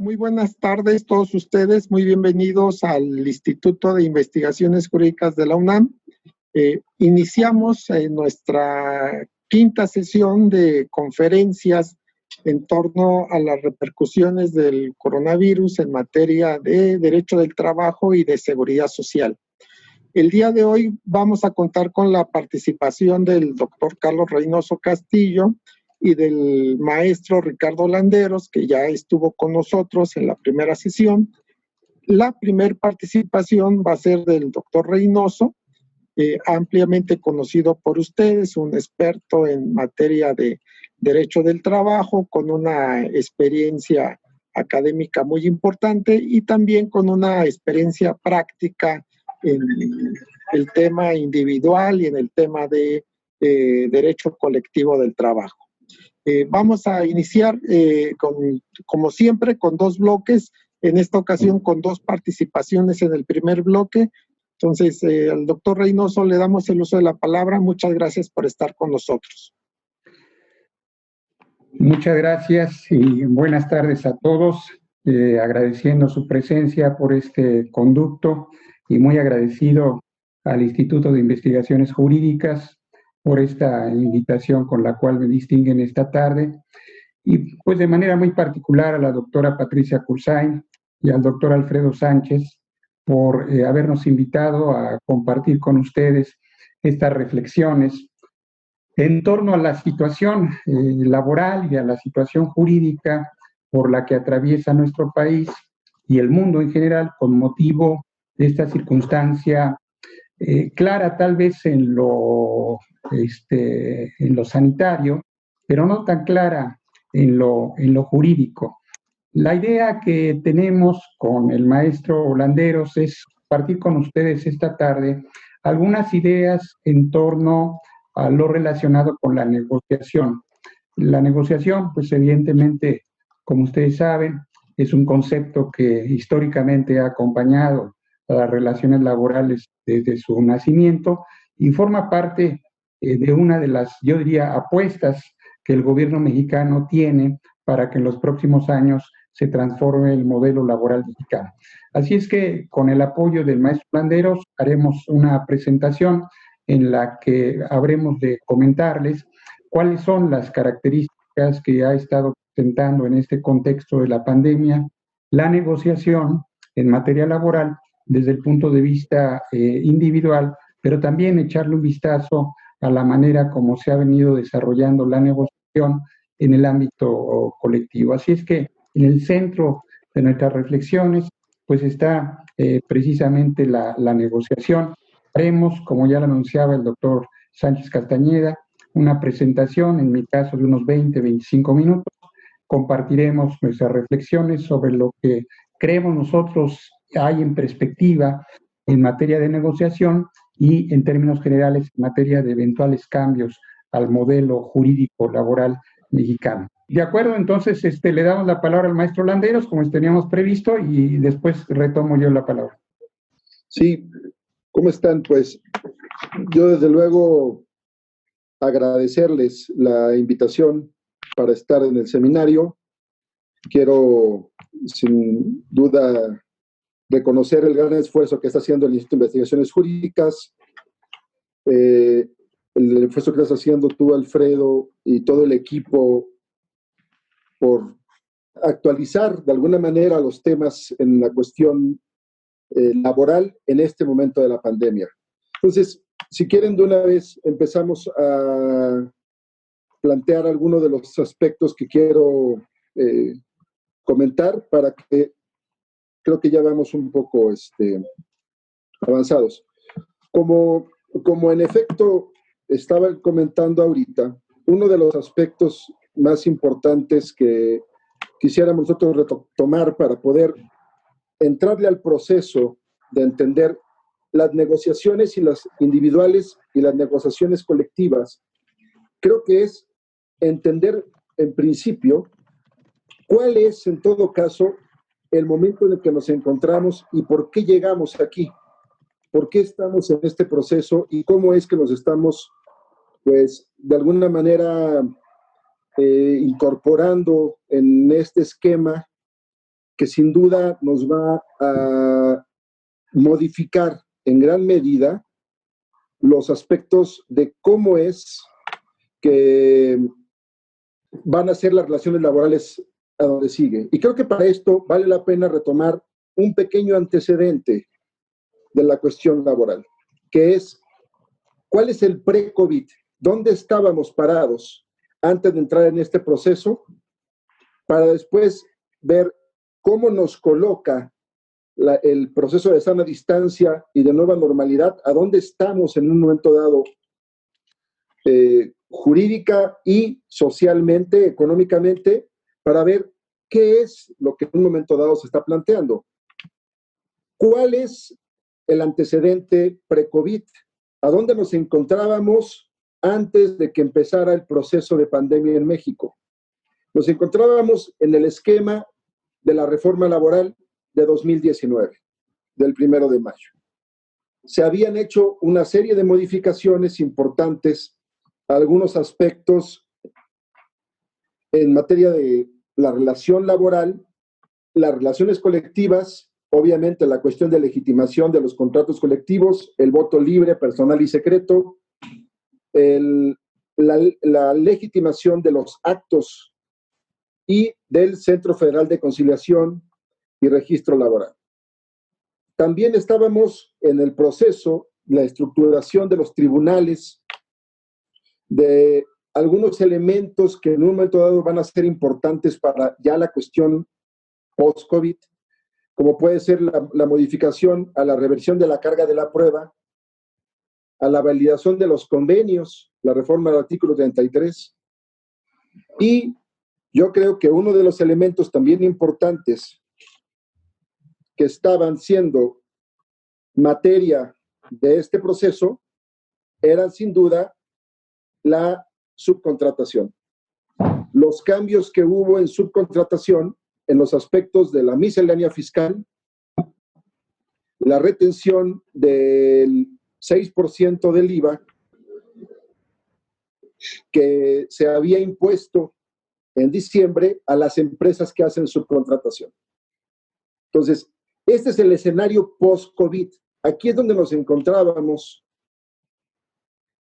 Muy buenas tardes todos ustedes, muy bienvenidos al Instituto de Investigaciones Jurídicas de la UNAM. Iniciamos nuestra quinta sesión de conferencias en torno a las repercusiones del coronavirus en materia de derecho del trabajo y de seguridad social. El día de hoy vamos a contar con la participación del doctor Carlos Reynoso Castillo y del maestro Ricardo Landeros, que ya estuvo con nosotros en la primera sesión. La primera participación va a ser del doctor Reynoso, ampliamente conocido por ustedes, un experto en materia de derecho del trabajo, con una experiencia académica muy importante y también con una experiencia práctica en el tema individual y en el tema de derecho colectivo del trabajo. Vamos a iniciar, como siempre, con dos bloques, en esta ocasión con dos participaciones en el primer bloque. Entonces, al doctor Reynoso le damos el uso de la palabra. Muchas gracias por estar con nosotros. Muchas gracias y buenas tardes a todos, agradeciendo su presencia por este conducto y muy agradecido al Instituto de Investigaciones Jurídicas por esta invitación con la cual me distinguen esta tarde, y pues de manera muy particular a la doctora Patricia Cursain y al doctor Alfredo Sánchez por habernos invitado a compartir con ustedes estas reflexiones en torno a la situación laboral y a la situación jurídica por la que atraviesa nuestro país y el mundo en general con motivo de esta circunstancia clara tal vez en lo sanitario, pero no tan clara en lo jurídico. La idea que tenemos con el maestro Landeros es compartir con ustedes esta tarde algunas ideas en torno a lo relacionado con la negociación. La negociación, pues evidentemente, como ustedes saben, es un concepto que históricamente ha acompañado a las relaciones laborales desde su nacimiento y forma parte de una de las, yo diría, apuestas que el gobierno mexicano tiene para que en los próximos años se transforme el modelo laboral mexicano. Así es que con el apoyo del maestro Landeros haremos una presentación en la que habremos de comentarles cuáles son las características que ha estado presentando en este contexto de la pandemia la negociación en materia laboral desde el punto de vista individual, pero también echarle un vistazo a la manera como se ha venido desarrollando la negociación en el ámbito colectivo. Así es que en el centro de nuestras reflexiones pues está precisamente la negociación. Haremos, como ya lo anunciaba el doctor Sánchez Castañeda, una presentación, en mi caso de unos 20-25 minutos. Compartiremos nuestras reflexiones sobre lo que creemos nosotros hay en perspectiva en materia de negociación y en términos generales en materia de eventuales cambios al modelo jurídico laboral mexicano. De acuerdo, entonces le damos la palabra al maestro Landeros, como teníamos previsto, y después retomo yo la palabra. Sí, ¿cómo están? Pues yo desde luego agradecerles la invitación para estar en el seminario. Quiero sin duda reconocer el gran esfuerzo que está haciendo el Instituto de Investigaciones Jurídicas, el esfuerzo que estás haciendo tú, Alfredo, y todo el equipo por actualizar de alguna manera los temas en la cuestión laboral en este momento de la pandemia. Entonces, si quieren, de una vez empezamos a plantear algunos de los aspectos que quiero comentar para que creo que ya vamos un poco avanzados. Como en efecto estaba comentando ahorita, uno de los aspectos más importantes que quisiéramos nosotros retomar para poder entrarle al proceso de entender las negociaciones y las individuales y las negociaciones colectivas, creo que es entender en principio cuál es en todo caso el momento en el que nos encontramos y por qué llegamos aquí, por qué estamos en este proceso y cómo es que nos estamos, pues, de alguna manera incorporando en este esquema que sin duda nos va a modificar en gran medida los aspectos de cómo es que van a ser las relaciones laborales a donde sigue. Y creo que para esto vale la pena retomar un pequeño antecedente de la cuestión laboral, que es cuál es el pre-COVID, dónde estábamos parados antes de entrar en este proceso, para después ver cómo nos coloca el proceso de sana distancia y de nueva normalidad, a dónde estamos en un momento dado jurídica y socialmente, económicamente, para ver qué es lo que en un momento dado se está planteando. ¿Cuál es el antecedente pre-COVID? ¿A dónde nos encontrábamos antes de que empezara el proceso de pandemia en México? Nos encontrábamos en el esquema de la reforma laboral de 2019, del 1 de mayo. Se habían hecho una serie de modificaciones importantes a algunos aspectos en materia de la relación laboral, las relaciones colectivas, obviamente la cuestión de legitimación de los contratos colectivos, el voto libre, personal y secreto, la legitimación de los actos y del Centro Federal de Conciliación y Registro Laboral. También estábamos en el proceso, la estructuración de los tribunales, de algunos elementos que en un momento dado van a ser importantes para ya la cuestión post-COVID, como puede ser la modificación a la reversión de la carga de la prueba, a la validación de los convenios, la reforma del artículo 33. Y yo creo que uno de los elementos también importantes que estaban siendo materia de este proceso eran sin duda la subcontratación. Los cambios que hubo en subcontratación en los aspectos de la miscelánea fiscal, la retención del 6% del IVA que se había impuesto en diciembre a las empresas que hacen subcontratación. Entonces, este es el escenario post-COVID. Aquí es donde nos encontrábamos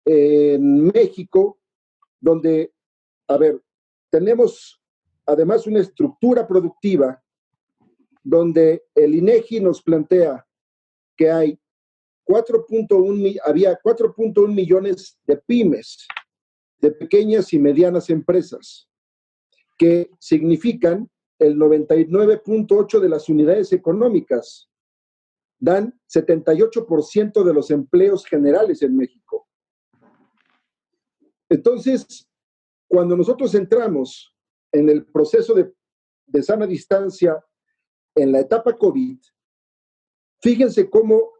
en México, donde, tenemos además una estructura productiva donde el INEGI nos plantea que hay había 4.1 millones de pymes, de pequeñas y medianas empresas, que significan el 99.8% de las unidades económicas, dan 78% de los empleos generales en México. Entonces, cuando nosotros entramos en el proceso de sana distancia en la etapa COVID, fíjense cómo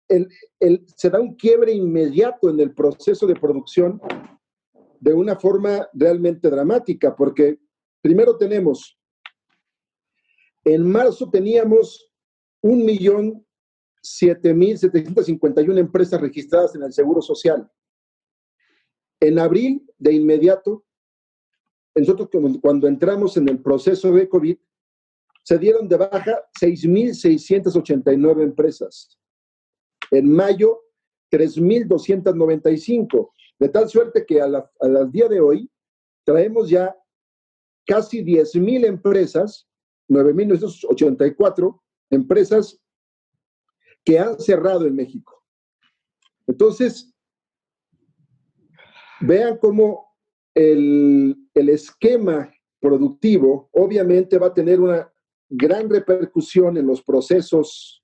se da un quiebre inmediato en el proceso de producción de una forma realmente dramática, porque primero en marzo teníamos 1.007.751 empresas registradas en el Seguro Social. En abril, de inmediato, nosotros cuando entramos en el proceso de COVID, se dieron de baja 6.689 empresas. En mayo, 3.295, de tal suerte que al día de hoy traemos ya casi 10.000 empresas, 9.984 empresas que han cerrado en México. Entonces, vean cómo el esquema productivo obviamente va a tener una gran repercusión en los procesos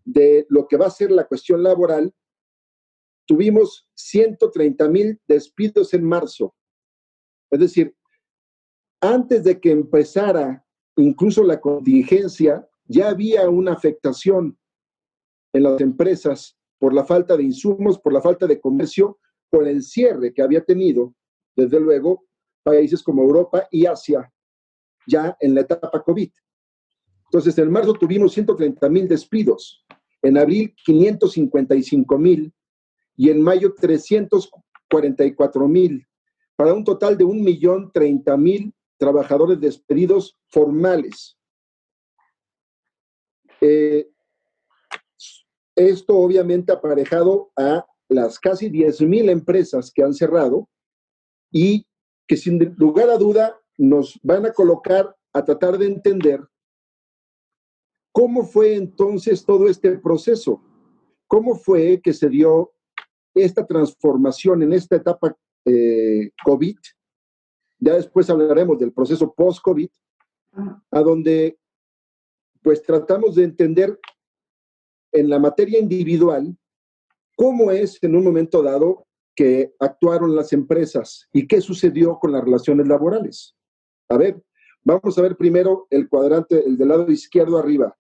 de lo que va a ser la cuestión laboral. Tuvimos 130,000 despidos en marzo. Es decir, antes de que empezara incluso la contingencia, ya había una afectación en las empresas por la falta de insumos, por la falta de comercio, por el cierre que había tenido, desde luego, países como Europa y Asia, ya en la etapa COVID. Entonces, en marzo tuvimos 130,000 despidos, en abril 555,000 y en mayo 344,000, para un total de 1.030,000 trabajadores despedidos formales. Esto obviamente aparejado a las casi 10,000 empresas que han cerrado y que sin lugar a duda nos van a colocar a tratar de entender cómo fue entonces todo este proceso, cómo fue que se dio esta transformación en esta etapa COVID. Ya después hablaremos del proceso post-COVID, a donde pues tratamos de entender en la materia individual cómo es en un momento dado que actuaron las empresas y qué sucedió con las relaciones laborales. A ver, vamos a ver primero el cuadrante, el del lado izquierdo arriba.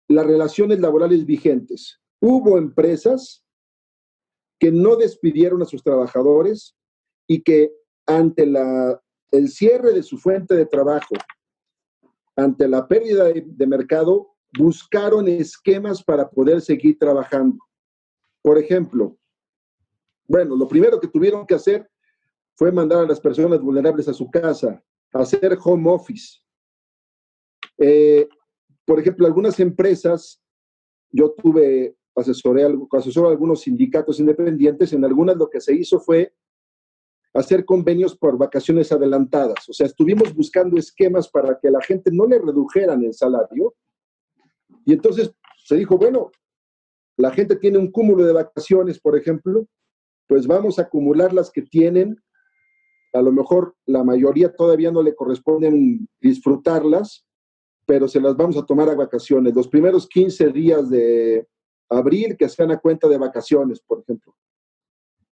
Las relaciones laborales vigentes. Hubo empresas que no despidieron a sus trabajadores y que ante el cierre de su fuente de trabajo, ante la pérdida de mercado, buscaron esquemas para poder seguir trabajando. Por ejemplo, bueno, lo primero que tuvieron que hacer fue mandar a las personas vulnerables a su casa, hacer home office. Por ejemplo, algunas empresas, yo asesoro a algunos sindicatos independientes, en algunas lo que se hizo fue hacer convenios por vacaciones adelantadas. O sea, estuvimos buscando esquemas para que a la gente no le redujeran el salario. Y entonces se dijo, bueno, la gente tiene un cúmulo de vacaciones, por ejemplo, pues vamos a acumular las que tienen. A lo mejor la mayoría todavía no le corresponden disfrutarlas, pero se las vamos a tomar a vacaciones. Los primeros 15 días de abril que sean a cuenta de vacaciones, por ejemplo.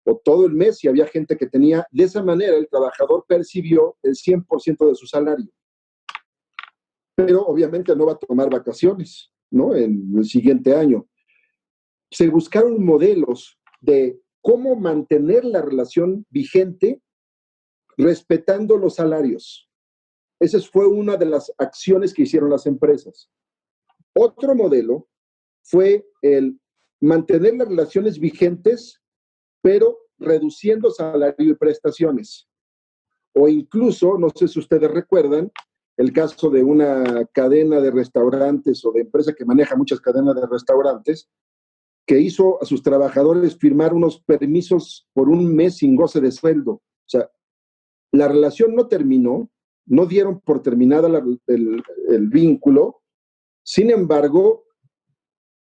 O todo el mes, si había gente que tenía. De esa manera, el trabajador percibió el 100% de su salario. Pero obviamente no va a tomar vacaciones, ¿no? En el siguiente año. Se buscaron modelos de cómo mantener la relación vigente respetando los salarios. Esa fue una de las acciones que hicieron las empresas. Otro modelo fue el mantener las relaciones vigentes, pero reduciendo salario y prestaciones. O incluso, no sé si ustedes recuerdan, el caso de una cadena de restaurantes o de empresa que maneja muchas cadenas de restaurantes, que hizo a sus trabajadores firmar unos permisos por un mes sin goce de sueldo. O sea, la relación no terminó, no dieron por terminada el vínculo, sin embargo,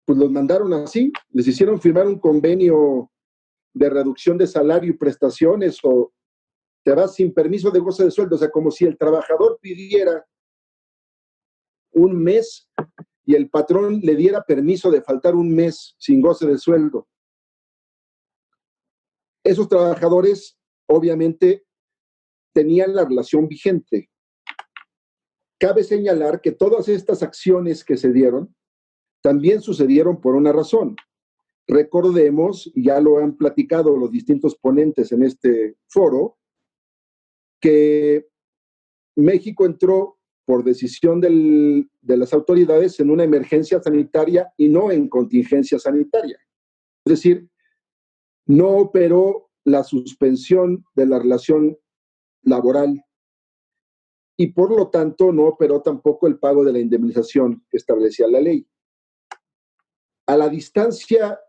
pues los mandaron así, les hicieron firmar un convenio de reducción de salario y prestaciones o te vas sin permiso de goce de sueldo, o sea, como si el trabajador pidiera un mes y el patrón le diera permiso de faltar un mes sin goce de sueldo. Esos trabajadores, obviamente, tenían la relación vigente. Cabe señalar que todas estas acciones que se dieron también sucedieron por una razón. Recordemos, ya lo han platicado los distintos ponentes en este foro, que México entró por decisión de las autoridades en una emergencia sanitaria y no en contingencia sanitaria. Es decir, no operó la suspensión de la relación laboral y por lo tanto no operó tampoco el pago de la indemnización que establecía la ley. A la distancia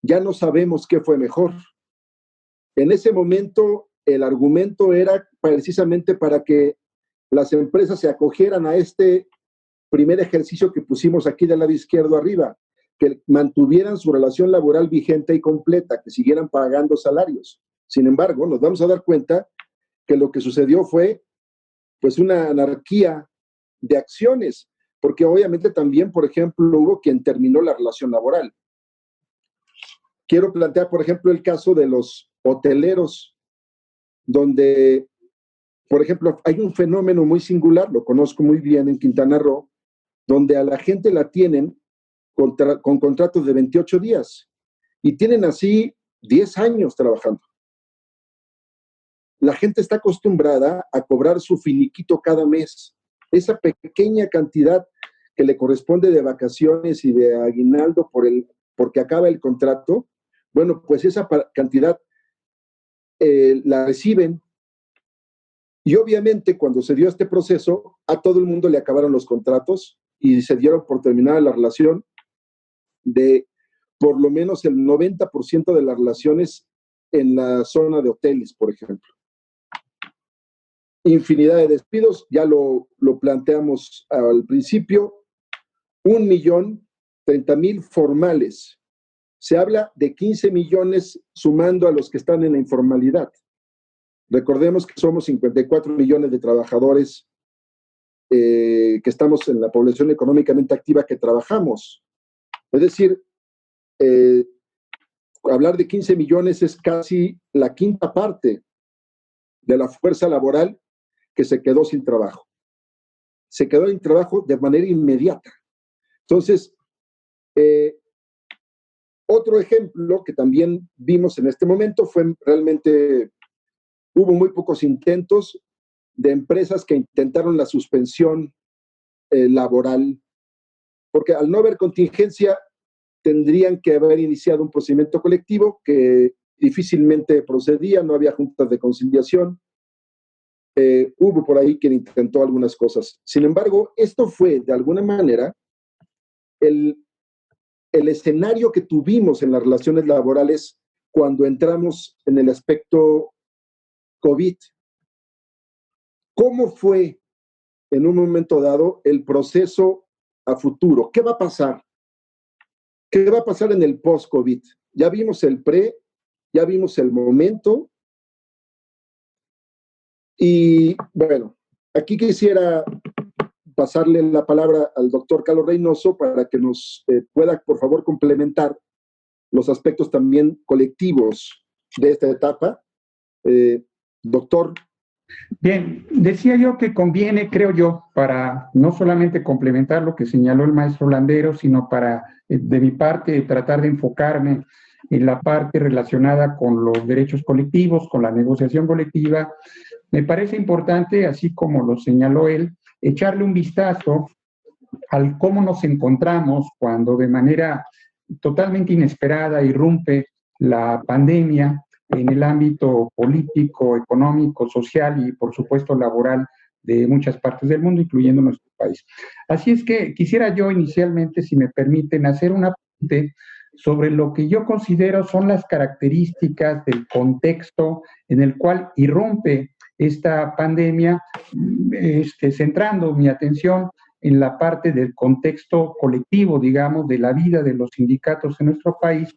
ya no sabemos qué fue mejor. En ese momento el argumento era precisamente para que las empresas se acogieran a este primer ejercicio que pusimos aquí del lado izquierdo arriba, que mantuvieran su relación laboral vigente y completa, que siguieran pagando salarios. Sin embargo, nos vamos a dar cuenta que lo que sucedió fue pues una anarquía de acciones, porque obviamente también, por ejemplo, hubo quien terminó la relación laboral. Quiero plantear, por ejemplo, el caso de los hoteleros, donde, por ejemplo, hay un fenómeno muy singular, lo conozco muy bien en Quintana Roo, donde a la gente la tienen con contratos de 28 días y tienen así 10 años trabajando. La gente está acostumbrada a cobrar su finiquito cada mes. Esa pequeña cantidad que le corresponde de vacaciones y de aguinaldo porque acaba el contrato, bueno, pues esa cantidad la reciben Y obviamente cuando se dio este proceso, a todo el mundo le acabaron los contratos y se dieron por terminada la relación de por lo menos el 90% de las relaciones en la zona de hoteles, por ejemplo. Infinidad de despidos, ya lo planteamos al principio, 1.030.000 formales. Se habla de 15 millones sumando a los que están en la informalidad. Recordemos que somos 54 millones de trabajadores que estamos en la población económicamente activa que trabajamos. Es decir, hablar de 15 millones es casi la quinta parte de la fuerza laboral que se quedó sin trabajo. Se quedó sin trabajo de manera inmediata. Entonces, otro ejemplo que también vimos en este momento fue realmente, hubo muy pocos intentos de empresas que intentaron la suspensión laboral, porque al no haber contingencia tendrían que haber iniciado un procedimiento colectivo que difícilmente procedía, no había juntas de conciliación. Hubo por ahí quien intentó algunas cosas. Sin embargo, esto fue, de alguna manera, el escenario que tuvimos en las relaciones laborales cuando entramos en el aspecto COVID. ¿Cómo fue en un momento dado el proceso a futuro? ¿Qué va a pasar? ¿Qué va a pasar en el post-COVID? Ya vimos el pre, ya vimos el momento. Y bueno, aquí quisiera pasarle la palabra al doctor Carlos Reynoso para que nos pueda, por favor, complementar los aspectos también colectivos de esta etapa. Doctor. Bien, decía yo que conviene, creo yo, para no solamente complementar lo que señaló el maestro Landero, sino para, de mi parte, tratar de enfocarme en la parte relacionada con los derechos colectivos, con la negociación colectiva. Me parece importante, así como lo señaló él, echarle un vistazo al cómo nos encontramos cuando de manera totalmente inesperada irrumpe la pandemia en el ámbito político, económico, social y, por supuesto, laboral de muchas partes del mundo, incluyendo nuestro país. Así es que quisiera yo inicialmente, si me permiten, hacer un apunte sobre lo que yo considero son las características del contexto en el cual irrumpe esta pandemia, centrando mi atención en la parte del contexto colectivo, digamos, de la vida de los sindicatos en nuestro país.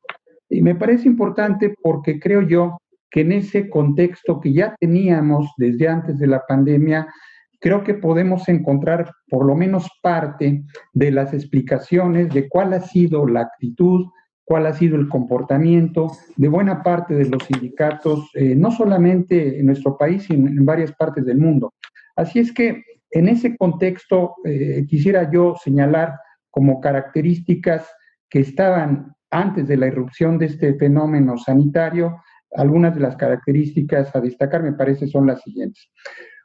Y me parece importante porque creo yo que en ese contexto que ya teníamos desde antes de la pandemia, creo que podemos encontrar por lo menos parte de las explicaciones de cuál ha sido la actitud, cuál ha sido el comportamiento de buena parte de los sindicatos, no solamente en nuestro país, sino en varias partes del mundo. Así es que en ese contexto quisiera yo señalar como características que estaban antes de la irrupción de este fenómeno sanitario. Algunas de las características a destacar, me parece, son las siguientes.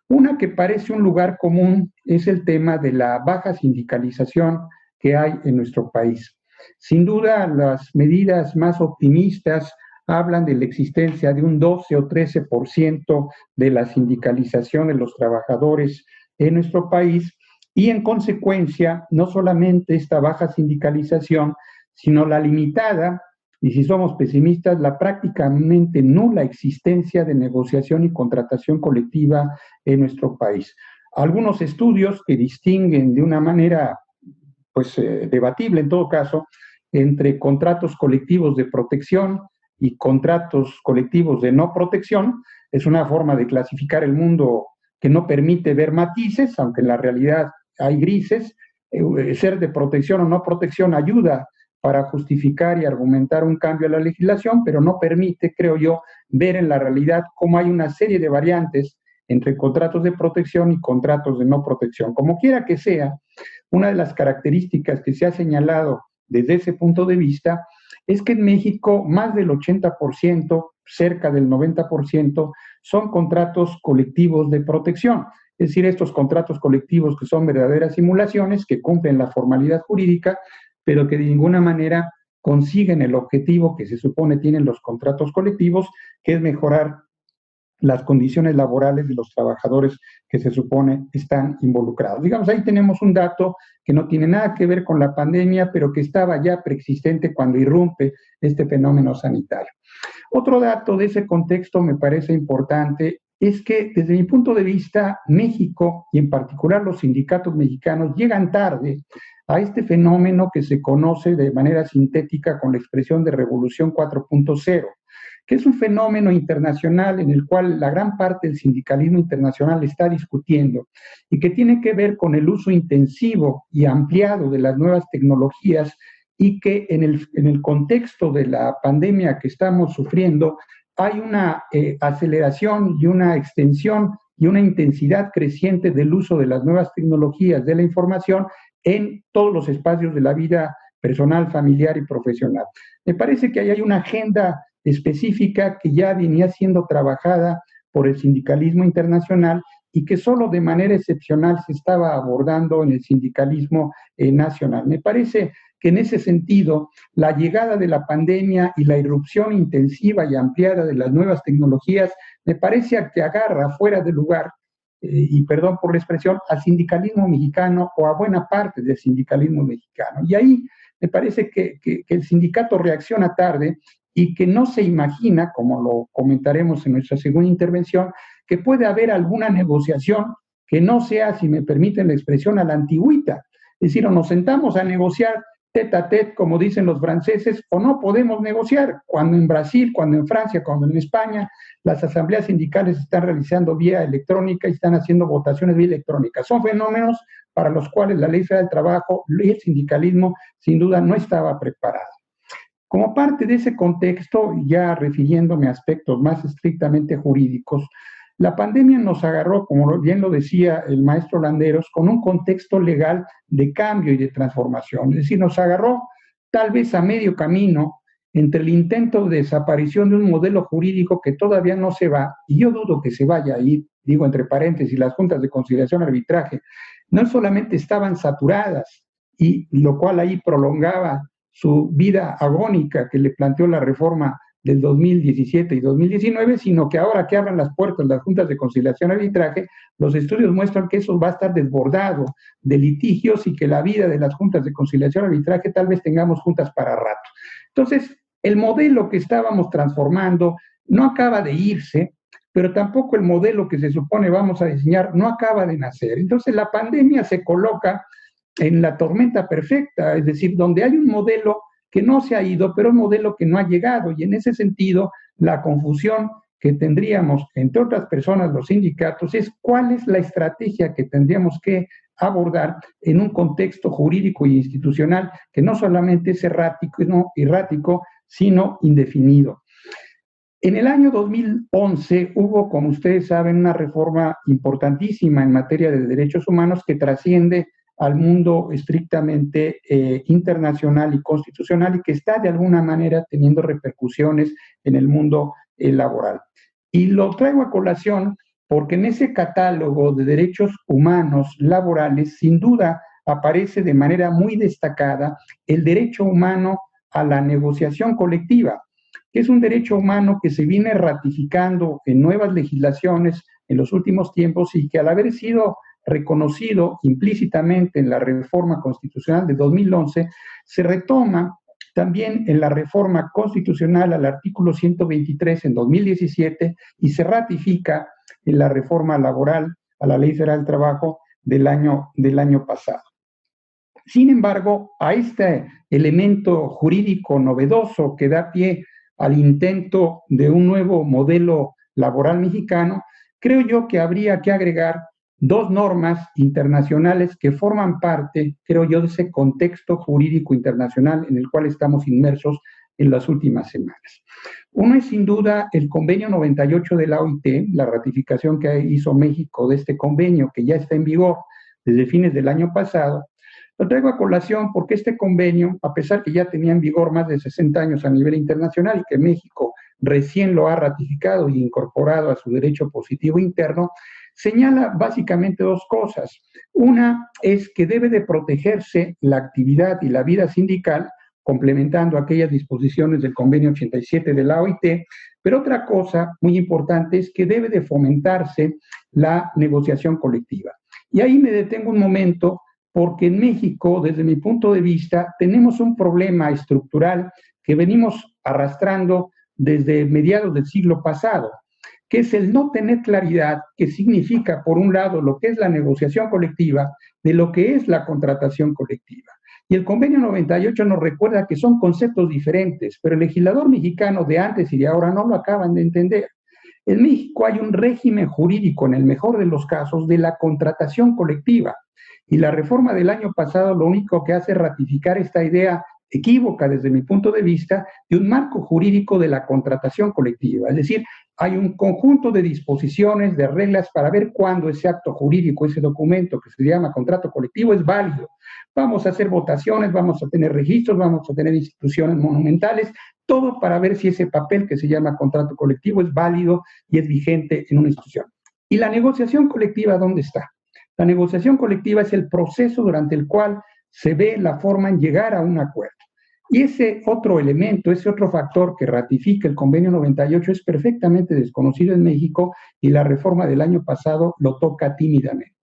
Una que parece un lugar común es el tema de la baja sindicalización que hay en nuestro país. Sin duda, las medidas más optimistas hablan de la existencia de un 12 o 13% de la sindicalización de los trabajadores en nuestro país y, en consecuencia, no solamente esta baja sindicalización, sino la limitada, y si somos pesimistas, la prácticamente nula existencia de negociación y contratación colectiva en nuestro país. Algunos estudios que distinguen de una manera debatible en todo caso, entre contratos colectivos de protección y contratos colectivos de no protección, es una forma de clasificar el mundo que no permite ver matices, aunque en la realidad hay grises. Ser de protección o no protección ayuda para justificar y argumentar un cambio a la legislación, pero no permite, creo yo, ver en la realidad cómo hay una serie de variantes entre contratos de protección y contratos de no protección. Como quiera que sea, una de las características que se ha señalado desde ese punto de vista es que en México más del 80%, cerca del 90%, son contratos colectivos de protección. Es decir, estos contratos colectivos que son verdaderas simulaciones, que cumplen la formalidad jurídica, pero que de ninguna manera consiguen el objetivo que se supone tienen los contratos colectivos, que es mejorar las condiciones laborales de los trabajadores que se supone están involucrados. Digamos, ahí tenemos un dato que no tiene nada que ver con la pandemia, pero que estaba ya preexistente cuando irrumpe este fenómeno sanitario. Otro dato de ese contexto me parece importante es que desde mi punto de vista, México y en particular los sindicatos mexicanos llegan tarde a este fenómeno que se conoce de manera sintética con la expresión de Revolución 4.0, que es un fenómeno internacional en el cual la gran parte del sindicalismo internacional está discutiendo y que tiene que ver con el uso intensivo y ampliado de las nuevas tecnologías y que en el contexto de la pandemia que estamos sufriendo hay una aceleración y una extensión y una intensidad creciente del uso de las nuevas tecnologías de la información en todos los espacios de la vida personal, familiar y profesional. Me parece que ahí hay una agenda específica que ya venía siendo trabajada por el sindicalismo internacional y que solo de manera excepcional se estaba abordando en el sindicalismo nacional. Me parece que en ese sentido, la llegada de la pandemia y la irrupción intensiva y ampliada de las nuevas tecnologías, me parece que agarra fuera de lugar, y perdón por la expresión, al sindicalismo mexicano o a buena parte del sindicalismo mexicano. Y ahí me parece que el sindicato reacciona tarde y que no se imagina, como lo comentaremos en nuestra segunda intervención, que puede haber alguna negociación que no sea, si me permiten la expresión, a la antigüita. Es decir, o nos sentamos a negociar tete a tete, como dicen los franceses, o no podemos negociar, cuando en Brasil, cuando en Francia, cuando en España, las asambleas sindicales están realizando vía electrónica y están haciendo votaciones vía electrónica. Son fenómenos para los cuales la Ley Federal del Trabajo y el sindicalismo, sin duda, no estaba preparado. Como parte de ese contexto, ya refiriéndome a aspectos más estrictamente jurídicos, la pandemia nos agarró, como bien lo decía el maestro Landeros, con un contexto legal de cambio y de transformación. Es decir, nos agarró tal vez a medio camino entre el intento de desaparición de un modelo jurídico que todavía no se va, y yo dudo que se vaya a ir, digo entre paréntesis, las juntas de conciliación y arbitraje, no solamente estaban saturadas, y lo cual ahí prolongaba su vida agónica que le planteó la reforma del 2017 y 2019, sino que ahora que abran las puertas las juntas de conciliación y arbitraje, los estudios muestran que eso va a estar desbordado de litigios y que la vida de las juntas de conciliación y arbitraje tal vez tengamos juntas para rato. Entonces, el modelo que estábamos transformando no acaba de irse, pero tampoco el modelo que se supone vamos a diseñar no acaba de nacer. Entonces, la pandemia se coloca en la tormenta perfecta, es decir, donde hay un modelo que no se ha ido, pero un modelo que no ha llegado. Y en ese sentido, la confusión que tendríamos, entre otras personas, los sindicatos, es cuál es la estrategia que tendríamos que abordar en un contexto jurídico e institucional que no solamente es errático, sino indefinido. En el año 2011 hubo, como ustedes saben, una reforma importantísima en materia de derechos humanos que trasciende al mundo estrictamente internacional y constitucional y que está de alguna manera teniendo repercusiones en el mundo laboral. Y lo traigo a colación porque en ese catálogo de derechos humanos laborales, sin duda, aparece de manera muy destacada el derecho humano a la negociación colectiva, que es un derecho humano que se viene ratificando en nuevas legislaciones en los últimos tiempos y que al haber sido reconocido implícitamente en la reforma constitucional de 2011, se retoma también en la reforma constitucional al artículo 123 en 2017 y se ratifica en la reforma laboral a la Ley Federal del Trabajo del año pasado. Sin embargo, a este elemento jurídico novedoso que da pie al intento de un nuevo modelo laboral mexicano, creo yo que habría que agregar dos normas internacionales que forman parte, creo yo, de ese contexto jurídico internacional en el cual estamos inmersos en las últimas semanas. Uno es sin duda el convenio 98 de la OIT, la ratificación que hizo México de este convenio que ya está en vigor desde fines del año pasado. Lo traigo a colación porque este convenio, a pesar que ya tenía en vigor más de 60 años a nivel internacional y que México recién lo ha ratificado y incorporado a su derecho positivo interno, señala básicamente dos cosas. Una es que debe de protegerse la actividad y la vida sindical complementando aquellas disposiciones del convenio 87 de la OIT, pero otra cosa muy importante es que debe de fomentarse la negociación colectiva. Y ahí me detengo un momento, porque en México, desde mi punto de vista, tenemos un problema estructural que venimos arrastrando desde mediados del siglo pasado, que es el no tener claridad que significa, por un lado, lo que es la negociación colectiva de lo que es la contratación colectiva. Y el convenio 98 nos recuerda que son conceptos diferentes, pero el legislador mexicano de antes y de ahora no lo acaban de entender. En México hay un régimen jurídico, en el mejor de los casos, de la contratación colectiva. Y la reforma del año pasado lo único que hace es ratificar esta idea equívoca desde mi punto de vista de un marco jurídico de la contratación colectiva. Es decir, hay un conjunto de disposiciones, de reglas para ver cuándo ese acto jurídico, ese documento que se llama contrato colectivo es válido. Vamos a hacer votaciones, vamos a tener registros, vamos a tener instituciones monumentales, todo para ver si ese papel que se llama contrato colectivo es válido y es vigente en una institución. ¿Y la negociación colectiva dónde está? La negociación colectiva es el proceso durante el cual se ve la forma en llegar a un acuerdo. Y ese otro elemento, ese otro factor que ratifica el convenio 98 es perfectamente desconocido en México y la reforma del año pasado lo toca tímidamente.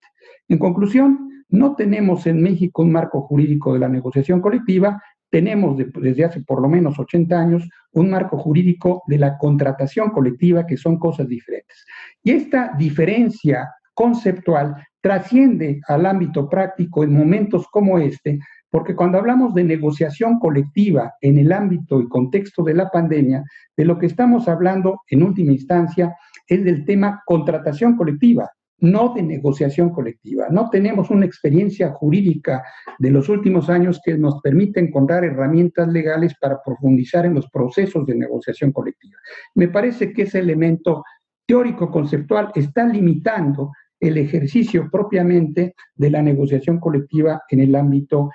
En conclusión, no tenemos en México un marco jurídico de la negociación colectiva, tenemos desde hace por lo menos 80 años un marco jurídico de la contratación colectiva, que son cosas diferentes. Y esta diferencia conceptual trasciende al ámbito práctico en momentos como este, porque cuando hablamos de negociación colectiva en el ámbito y contexto de la pandemia, de lo que estamos hablando en última instancia es del tema contratación colectiva, no de negociación colectiva. No tenemos una experiencia jurídica de los últimos años que nos permite encontrar herramientas legales para profundizar en los procesos de negociación colectiva. Me parece que ese elemento teórico-conceptual está limitando el ejercicio propiamente de la negociación colectiva en el ámbito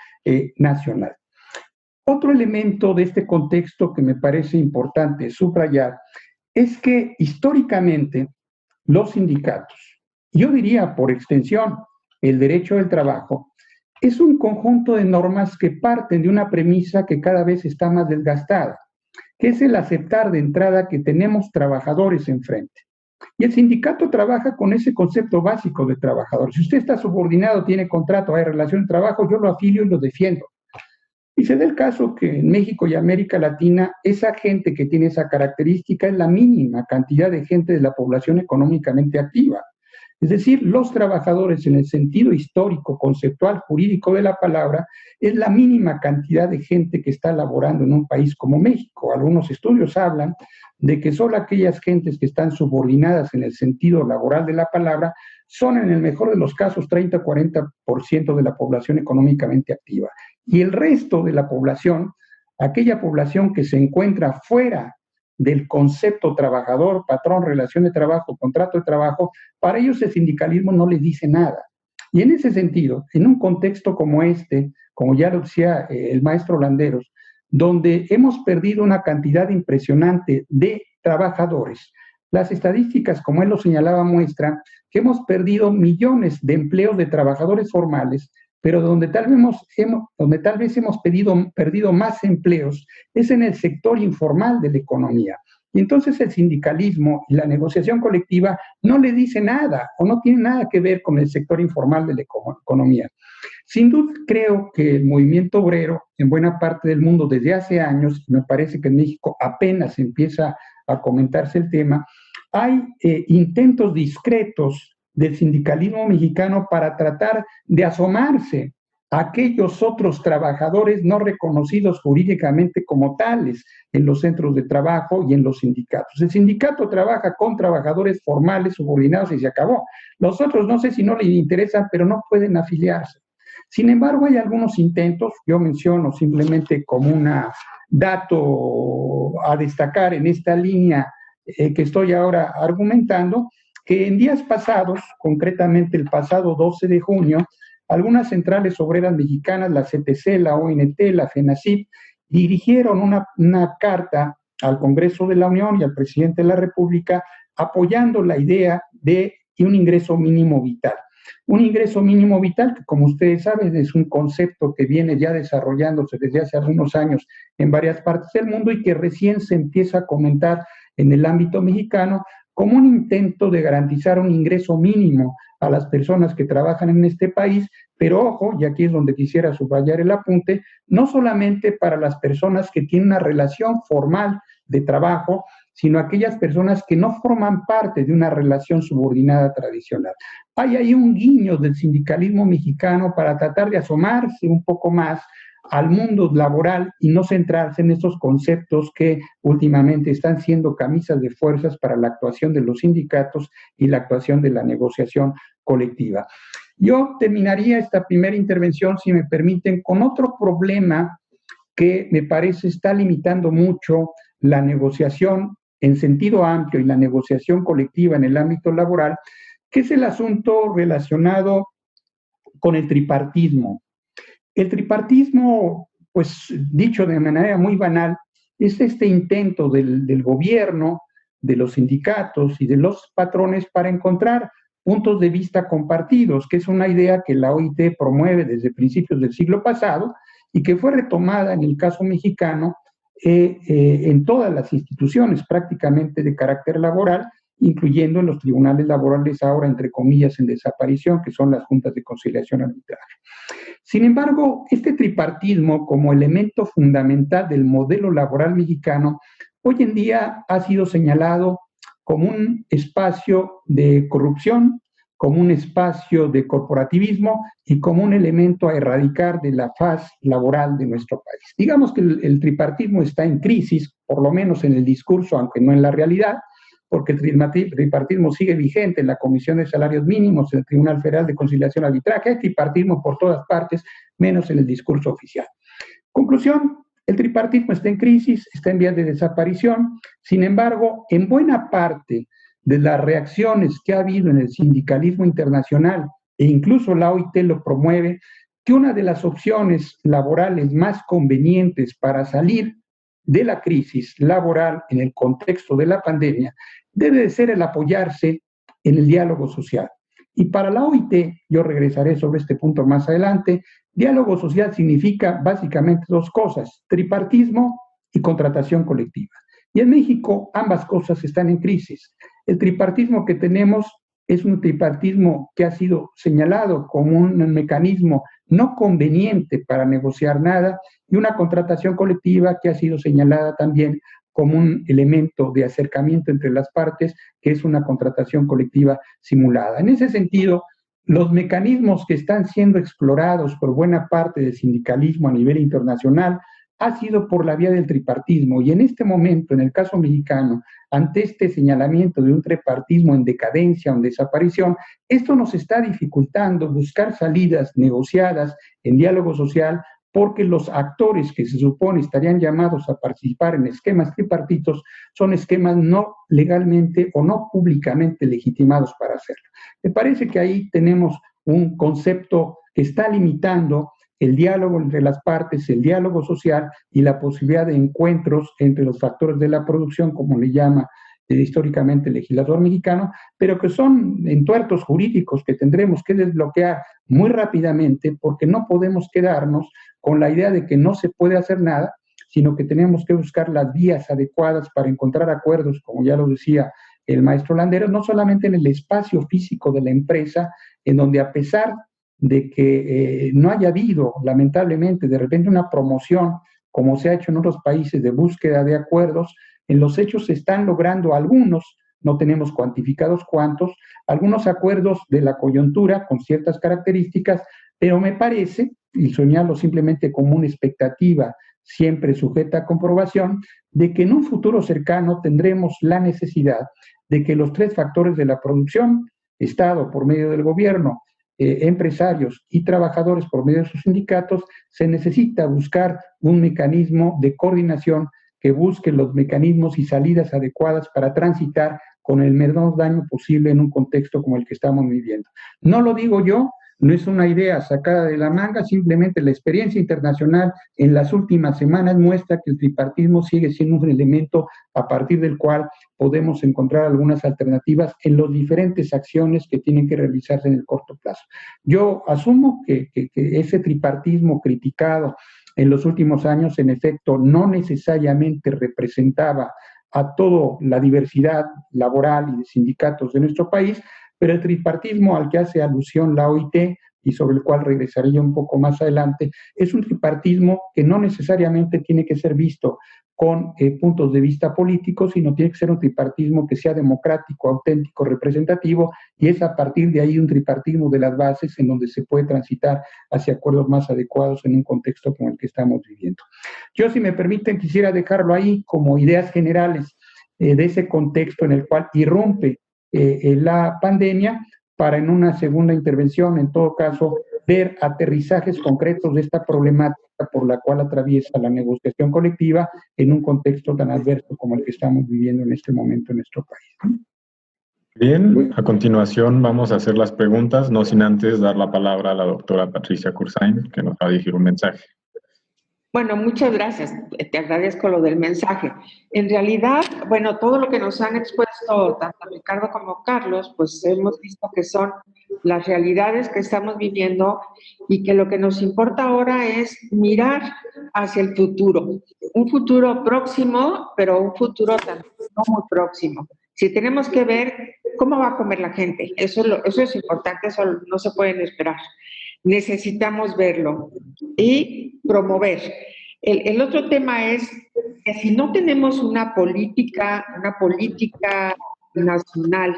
nacional. Otro elemento de este contexto que me parece importante subrayar es que históricamente los sindicatos, yo diría por extensión el derecho del trabajo, es un conjunto de normas que parten de una premisa que cada vez está más desgastada, que es el aceptar de entrada que tenemos trabajadores enfrente. Y el sindicato trabaja con ese concepto básico de trabajador. Si usted está subordinado, tiene contrato, hay relación de trabajo, yo lo afilio y lo defiendo. Y se da el caso que en México y América Latina, esa gente que tiene esa característica es la mínima cantidad de gente de la población económicamente activa. Es decir, los trabajadores en el sentido histórico, conceptual, jurídico de la palabra, es la mínima cantidad de gente que está laborando en un país como México. Algunos estudios hablan de que solo aquellas gentes que están subordinadas en el sentido laboral de la palabra son en el mejor de los casos 30 o 40% de la población económicamente activa. Y el resto de la población, aquella población que se encuentra fuera del concepto trabajador, patrón, relación de trabajo, contrato de trabajo, para ellos el sindicalismo no les dice nada. Y en ese sentido, en un contexto como este, como ya lo decía el maestro Landeros, donde hemos perdido una cantidad impresionante de trabajadores, las estadísticas, como él lo señalaba, muestran que hemos perdido millones de empleos de trabajadores formales, pero donde tal vez hemos perdido más empleos es en el sector informal de la economía. Y entonces el sindicalismo y la negociación colectiva no le dice nada o no tiene nada que ver con el sector informal de la economía. Sin duda creo que el movimiento obrero en buena parte del mundo desde hace años, me parece que en México apenas empieza a comentarse el tema, hay intentos discretos del sindicalismo mexicano para tratar de asomarse a aquellos otros trabajadores no reconocidos jurídicamente como tales en los centros de trabajo y en los sindicatos. El sindicato trabaja con trabajadores formales, subordinados y se acabó. Los otros no sé si no les interesan, pero no pueden afiliarse. Sin embargo, hay algunos intentos, yo menciono simplemente como un dato a destacar en esta línea que estoy ahora argumentando, que en días pasados, concretamente el pasado 12 de junio, algunas centrales obreras mexicanas, la CTC, la ONT, la FENACIP, dirigieron una carta al Congreso de la Unión y al presidente de la República apoyando la idea de un ingreso mínimo vital. Un ingreso mínimo vital, que como ustedes saben es un concepto que viene ya desarrollándose desde hace algunos años en varias partes del mundo y que recién se empieza a comentar en el ámbito mexicano como un intento de garantizar un ingreso mínimo a las personas que trabajan en este país, pero ojo, y aquí es donde quisiera subrayar el apunte, no solamente para las personas que tienen una relación formal de trabajo, sino aquellas personas que no forman parte de una relación subordinada tradicional. Hay ahí un guiño del sindicalismo mexicano para tratar de asomarse un poco más al mundo laboral y no centrarse en estos conceptos que últimamente están siendo camisas de fuerzas para la actuación de los sindicatos y la actuación de la negociación colectiva. Yo terminaría esta primera intervención, si me permiten, con otro problema que me parece está limitando mucho la negociación en sentido amplio y la negociación colectiva en el ámbito laboral, que es el asunto relacionado con el tripartismo. El tripartismo, pues dicho de manera muy banal, es este intento del gobierno, de los sindicatos y de los patrones para encontrar puntos de vista compartidos, que es una idea que la OIT promueve desde principios del siglo pasado y que fue retomada en el caso mexicano en todas las instituciones prácticamente de carácter laboral, incluyendo en los tribunales laborales ahora, entre comillas, en desaparición, que son las juntas de conciliación y arbitraje. Sin embargo, este tripartismo como elemento fundamental del modelo laboral mexicano, hoy en día ha sido señalado como un espacio de corrupción, como un espacio de corporativismo y como un elemento a erradicar de la faz laboral de nuestro país. Digamos que el tripartismo está en crisis, por lo menos en el discurso, aunque no en la realidad, porque el tripartismo sigue vigente en la Comisión de Salarios Mínimos, en el Tribunal Federal de Conciliación y Arbitraje, hay tripartismo por todas partes, menos en el discurso oficial. Conclusión, el tripartismo está en crisis, está en vías de desaparición, sin embargo, en buena parte de las reacciones que ha habido en el sindicalismo internacional, e incluso la OIT lo promueve, que una de las opciones laborales más convenientes para salir de la crisis laboral en el contexto de la pandemia debe de ser el apoyarse en el diálogo social. Y para la OIT, yo regresaré sobre este punto más adelante, diálogo social significa básicamente dos cosas, tripartismo y contratación colectiva. Y en México ambas cosas están en crisis. El tripartismo que tenemos es un tripartismo que ha sido señalado como un mecanismo no conveniente para negociar nada y una contratación colectiva que ha sido señalada también como un elemento de acercamiento entre las partes, que es una contratación colectiva simulada. En ese sentido, los mecanismos que están siendo explorados por buena parte del sindicalismo a nivel internacional ha sido por la vía del tripartismo y en este momento, en el caso mexicano, ante este señalamiento de un tripartismo en decadencia o en desaparición, esto nos está dificultando buscar salidas negociadas en diálogo social porque los actores que se supone estarían llamados a participar en esquemas tripartitos son esquemas no legalmente o no públicamente legitimados para hacerlo. Me parece que ahí tenemos un concepto que está limitando el diálogo entre las partes, el diálogo social y la posibilidad de encuentros entre los factores de la producción, como le llama históricamente el legislador mexicano, pero que son entuertos jurídicos que tendremos que desbloquear muy rápidamente porque no podemos quedarnos con la idea de que no se puede hacer nada, sino que tenemos que buscar las vías adecuadas para encontrar acuerdos, como ya lo decía el maestro Landeros, no solamente en el espacio físico de la empresa, en donde a pesar de que no haya habido, lamentablemente, de repente una promoción, como se ha hecho en otros países de búsqueda de acuerdos, en los hechos se están logrando algunos, no tenemos cuantificados cuántos, algunos acuerdos de la coyuntura con ciertas características, pero me parece, y señalo simplemente como una expectativa siempre sujeta a comprobación, de que en un futuro cercano tendremos la necesidad de que los tres factores de la producción, Estado por medio del gobierno, empresarios y trabajadores por medio de sus sindicatos, se necesita buscar un mecanismo de coordinación que busque los mecanismos y salidas adecuadas para transitar con el menor daño posible en un contexto como el que estamos viviendo. No lo digo yo, No es una idea sacada de la manga, simplemente la experiencia internacional en las últimas semanas muestra que el tripartismo sigue siendo un elemento a partir del cual podemos encontrar algunas alternativas en las diferentes acciones que tienen que realizarse en el corto plazo. Yo asumo que ese tripartismo criticado en los últimos años, en efecto, no necesariamente representaba a toda la diversidad laboral y de sindicatos de nuestro país, pero el tripartismo al que hace alusión la OIT y sobre el cual regresaré yo un poco más adelante, es un tripartismo que no necesariamente tiene que ser visto con puntos de vista políticos, sino tiene que ser un tripartismo que sea democrático, auténtico, representativo, y es a partir de ahí un tripartismo de las bases en donde se puede transitar hacia acuerdos más adecuados en un contexto como el que estamos viviendo. Yo, si me permiten, quisiera dejarlo ahí como ideas generales de ese contexto en el cual irrumpe la pandemia, para en una segunda intervención, en todo caso, ver aterrizajes concretos de esta problemática por la cual atraviesa la negociación colectiva en un contexto tan adverso como el que estamos viviendo en este momento en nuestro país. Bien, a continuación vamos a hacer las preguntas, no sin antes dar la palabra a la doctora Patricia Cursain, que nos va a dirigir un mensaje. Bueno, muchas gracias. Te agradezco lo del mensaje. En realidad, bueno, todo lo que nos han expuesto tanto Ricardo como Carlos, pues hemos visto que son las realidades que estamos viviendo y que lo que nos importa ahora es mirar hacia el futuro. Un futuro próximo, pero un futuro también no muy próximo. Si tenemos que ver cómo va a comer la gente, eso es importante, eso no se pueden esperar. Necesitamos verlo y promover. El otro tema es que si no tenemos una política nacional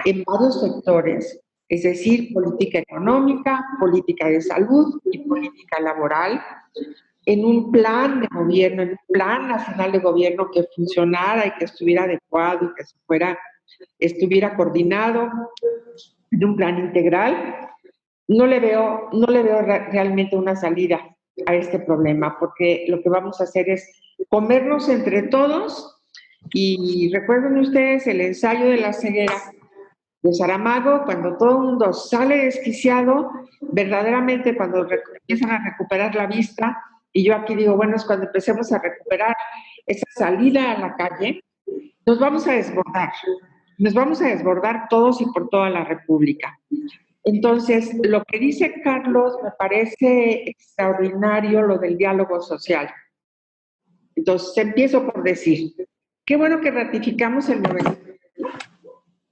en varios sectores, es decir, política económica, política de salud y política laboral, en un plan de gobierno, en un plan nacional de gobierno que funcionara y que estuviera adecuado y que estuviera coordinado, en un plan integral, no le veo realmente una salida a este problema, porque lo que vamos a hacer es comernos entre todos. Y recuerden ustedes el ensayo de la ceguera de Saramago, cuando todo el mundo sale desquiciado, verdaderamente cuando empiezan a recuperar la vista, y yo aquí digo, bueno, es cuando empecemos a recuperar esa salida a la calle, nos vamos a desbordar todos y por toda la República. Entonces, lo que dice Carlos me parece extraordinario, lo del diálogo social. Entonces, empiezo por decir, qué bueno que ratificamos el 90,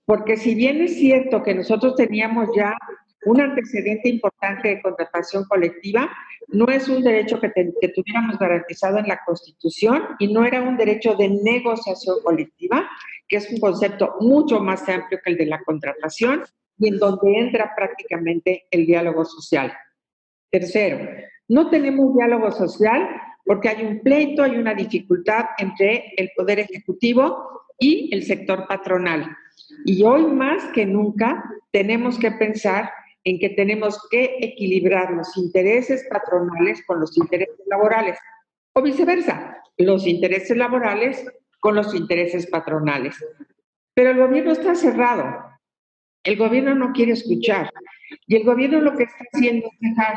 porque si bien es cierto que nosotros teníamos ya un antecedente importante de contratación colectiva, no es un derecho que tuviéramos garantizado en la Constitución y no era un derecho de negociación colectiva, que es un concepto mucho más amplio que el de la contratación, y en donde entra prácticamente el diálogo social. Tercero, no tenemos diálogo social porque hay un pleito, hay una dificultad entre el Poder Ejecutivo y el sector patronal. Y hoy más que nunca tenemos que pensar en que tenemos que equilibrar los intereses patronales con los intereses laborales, o viceversa, los intereses laborales con los intereses patronales. Pero el gobierno está cerrado. El gobierno no quiere escuchar y el gobierno lo que está haciendo es dejar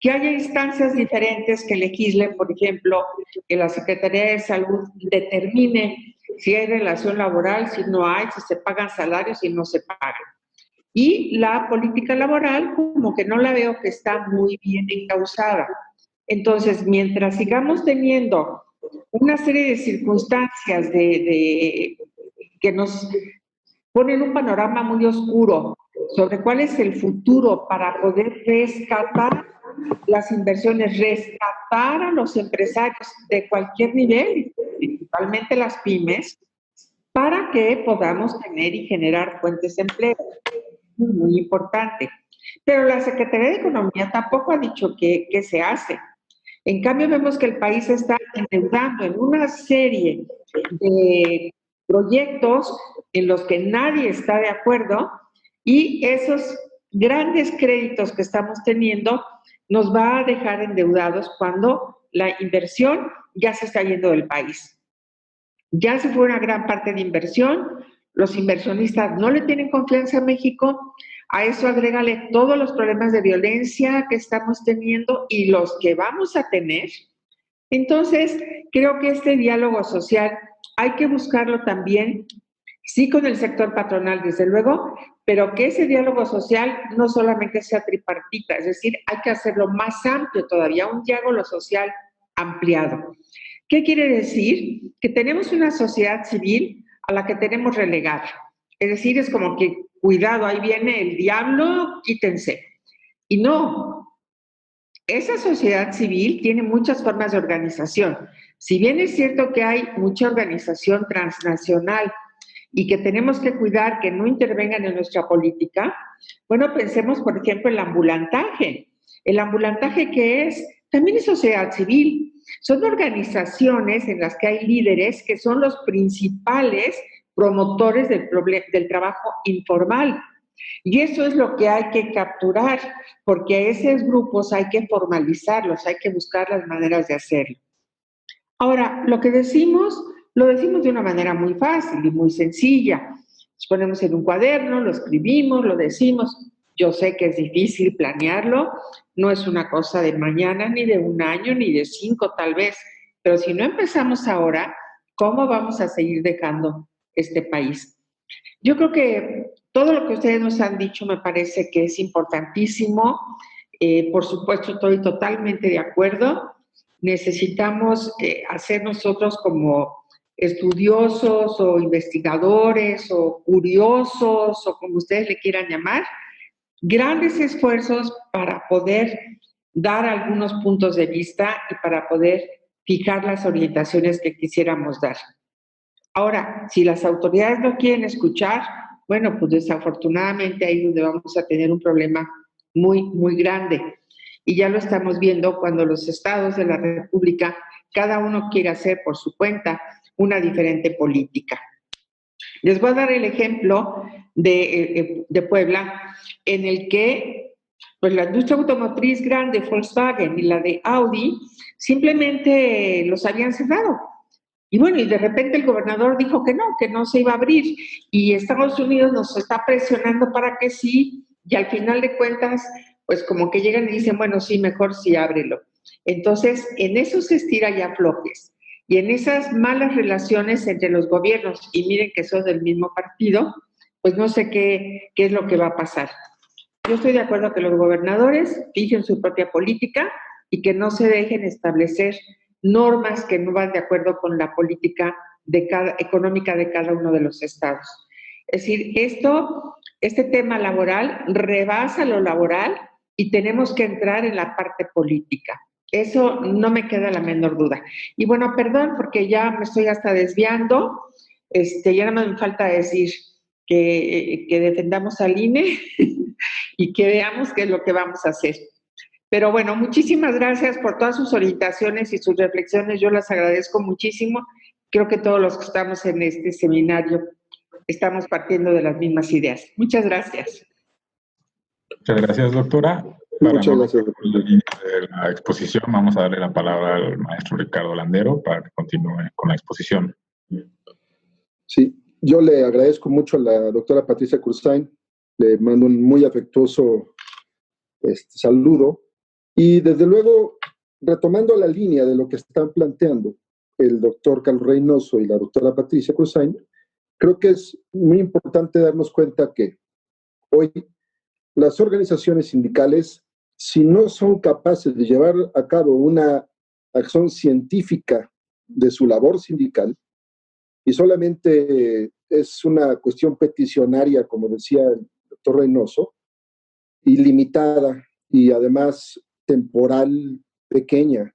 que haya instancias diferentes que legislen, por ejemplo, que la Secretaría de Salud determine si hay relación laboral, si no hay, si se pagan salarios, si no se pagan. Y la política laboral como que no la veo que está muy bien encauzada. Entonces, mientras sigamos teniendo una serie de circunstancias que nos ponen un panorama muy oscuro sobre cuál es el futuro para poder rescatar las inversiones, rescatar a los empresarios de cualquier nivel, principalmente las pymes, para que podamos tener y generar fuentes de empleo. Muy importante. Pero la Secretaría de Economía tampoco ha dicho qué se hace. En cambio, vemos que el país se está endeudando en una serie de proyectos en los que nadie está de acuerdo y esos grandes créditos que estamos teniendo nos va a dejar endeudados cuando la inversión ya se está yendo del país. Ya se fue una gran parte de inversión, los inversionistas no le tienen confianza a México, A eso agrégale todos los problemas de violencia que estamos teniendo y los que vamos a tener. Entonces, creo que este diálogo social hay que buscarlo también, sí con el sector patronal, desde luego, pero que ese diálogo social no solamente sea tripartita, es decir, hay que hacerlo más amplio todavía, un diálogo social ampliado. ¿Qué quiere decir? Que tenemos una sociedad civil a la que tenemos relegada. Es decir, es como que, cuidado, ahí viene el diablo, quítense. Y no, esa sociedad civil tiene muchas formas de organización. Si bien es cierto que hay mucha organización transnacional y que tenemos que cuidar que no intervengan en nuestra política, bueno, pensemos, por ejemplo, el ambulantaje. El ambulantaje, ¿qué es? También es sociedad civil. Son organizaciones en las que hay líderes que son los principales promotores del trabajo informal. Y eso es lo que hay que capturar, porque a esos grupos hay que formalizarlos, hay que buscar las maneras de hacerlo. Ahora, lo que decimos, lo decimos de una manera muy fácil y muy sencilla. Nos ponemos en un cuaderno, lo escribimos, lo decimos. Yo sé que es difícil planearlo, no es una cosa de mañana, ni de un año, ni de 5 tal vez, pero si no empezamos ahora, ¿cómo vamos a seguir dejando este país? Yo creo que todo lo que ustedes nos han dicho me parece que es importantísimo. Por supuesto, estoy totalmente de acuerdo. Necesitamos hacer nosotros como estudiosos o investigadores o curiosos o como ustedes le quieran llamar, grandes esfuerzos para poder dar algunos puntos de vista y para poder fijar las orientaciones que quisiéramos dar. Ahora, si las autoridades no quieren escuchar, bueno, pues desafortunadamente ahí es donde vamos a tener un problema muy, muy grande. Y ya lo estamos viendo cuando los estados de la República, cada uno quiere hacer por su cuenta una diferente política. Les voy a dar el ejemplo de Puebla, en el que pues, la industria automotriz grande, Volkswagen y la de Audi, simplemente los habían cerrado. Y bueno, y de repente el gobernador dijo que no se iba a abrir. Y Estados Unidos nos está presionando para que sí, y al final de cuentas, pues como que llegan y dicen, bueno, sí, mejor sí, ábrelo. Entonces, en esos estira y aflojes, y en esas malas relaciones entre los gobiernos, y miren que son del mismo partido, pues no sé qué es lo que va a pasar. Yo estoy de acuerdo que los gobernadores fijen su propia política y que no se dejen establecer normas que no van de acuerdo con la política económica de cada uno de los estados. Es decir, este tema laboral rebasa lo laboral y tenemos que entrar en la parte política. Eso no me queda la menor duda. Y bueno, perdón, porque ya me estoy hasta desviando. Ya no me falta decir que defendamos al INE y que veamos qué es lo que vamos a hacer. Pero bueno, muchísimas gracias por todas sus orientaciones y sus reflexiones. Yo las agradezco muchísimo. Creo que todos los que estamos en este seminario estamos partiendo de las mismas ideas. Muchas gracias. Muchas gracias, doctora. Muchas gracias. Para la línea de la exposición, vamos a darle la palabra al maestro Ricardo Landero para que continúe con la exposición. Sí, yo le agradezco mucho a la doctora Patricia Kurzheim. Le mando un muy afectuoso saludo. Y desde luego, retomando la línea de lo que están planteando el doctor Carlos Reynoso y la doctora Patricia Kurzheim, creo que es muy importante darnos cuenta que hoy las organizaciones sindicales, si no son capaces de llevar a cabo una acción científica de su labor sindical, y solamente es una cuestión peticionaria, como decía el doctor Reynoso, ilimitada y además temporal pequeña,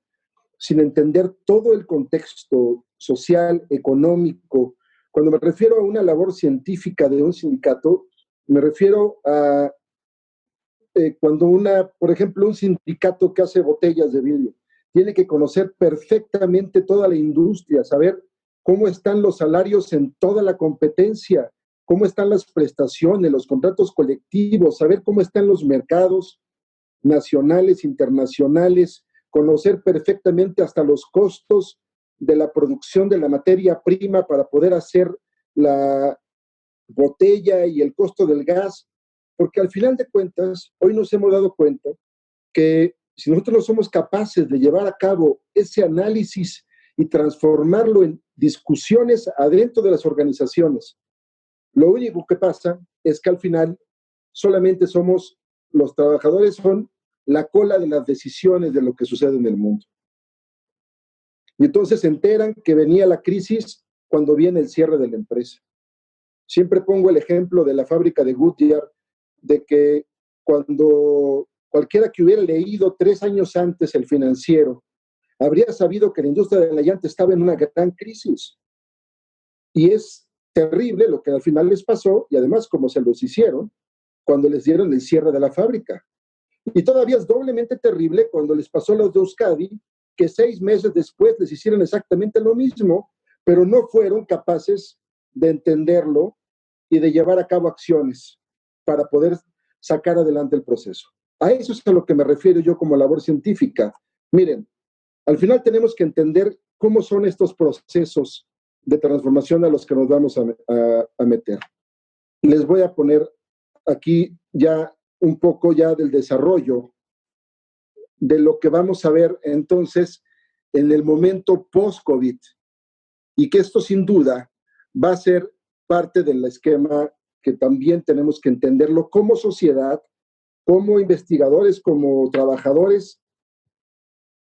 sin entender todo el contexto social, económico. Cuando me refiero a una labor científica de un sindicato, me refiero a cuando por ejemplo, un sindicato que hace botellas de vidrio, tiene que conocer perfectamente toda la industria, saber cómo están los salarios en toda la competencia, cómo están las prestaciones, los contratos colectivos, saber cómo están los mercados nacionales, internacionales, conocer perfectamente hasta los costos de la producción de la materia prima para poder hacer la botella y el costo del gas. porque al final de cuentas, hoy nos hemos dado cuenta que si nosotros no somos capaces de llevar a cabo ese análisis y transformarlo en discusiones adentro de las organizaciones, lo único que pasa es que al final solamente somos, los trabajadores son la cola de las decisiones de lo que sucede en el mundo. Y entonces se enteran que venía la crisis cuando viene el cierre de la empresa. Siempre pongo el ejemplo de la fábrica de Goodyear, de que cuando cualquiera que hubiera leído 3 años antes el Financiero, habría sabido que la industria de la llanta estaba en una gran crisis. Y es terrible lo que al final les pasó, y además como se los hicieron, cuando les dieron el cierre de la fábrica. Y todavía es doblemente terrible cuando les pasó a los de Euskadi, que 6 meses después les hicieron exactamente lo mismo, pero no fueron capaces de entenderlo y de llevar a cabo acciones para poder sacar adelante el proceso. A eso es a lo que me refiero yo como labor científica. Miren, al final tenemos que entender cómo son estos procesos de transformación a los que nos vamos a meter. Les voy a poner aquí ya un poco ya del desarrollo de lo que vamos a ver entonces en el momento post-COVID, y que esto sin duda va a ser parte del esquema que también tenemos que entenderlo como sociedad, como investigadores, como trabajadores.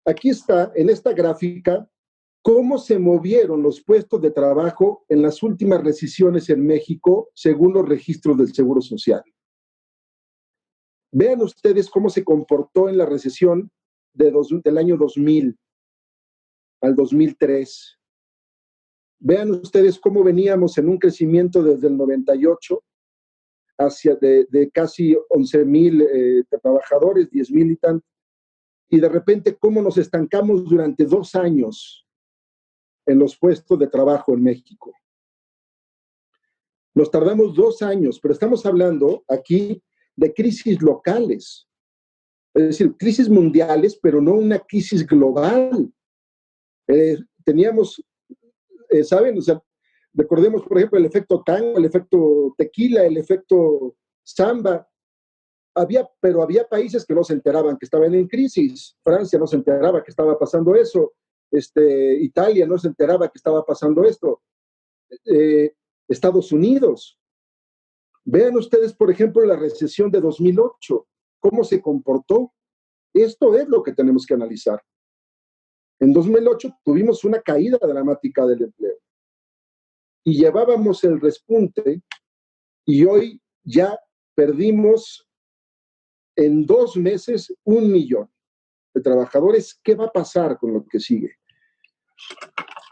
Aquí está, en esta gráfica, cómo se movieron los puestos de trabajo en las últimas recesiones en México, según los registros del Seguro Social. Vean ustedes cómo se comportó en la recesión del año 2000 al 2003. Vean ustedes cómo veníamos en un crecimiento desde el 98 hacia de casi 11,000 trabajadores, 10,000 y tanto, y de repente cómo nos estancamos durante 2 años en los puestos de trabajo en México. Nos tardamos 2 años, pero estamos hablando aquí de crisis locales, es decir, crisis mundiales, pero no una crisis global. Teníamos, ¿saben? O sea, recordemos, por ejemplo, el efecto tango, el efecto tequila, el efecto samba. Pero había países que no se enteraban que estaban en crisis. Francia no se enteraba que estaba pasando eso. Italia no se enteraba que estaba pasando esto. Estados Unidos. Vean ustedes, por ejemplo, la recesión de 2008, cómo se comportó. Esto es lo que tenemos que analizar. En 2008 tuvimos una caída dramática del empleo y llevábamos el respunte, y hoy ya perdimos en 2 meses 1 millón de trabajadores. ¿Qué va a pasar con lo que sigue?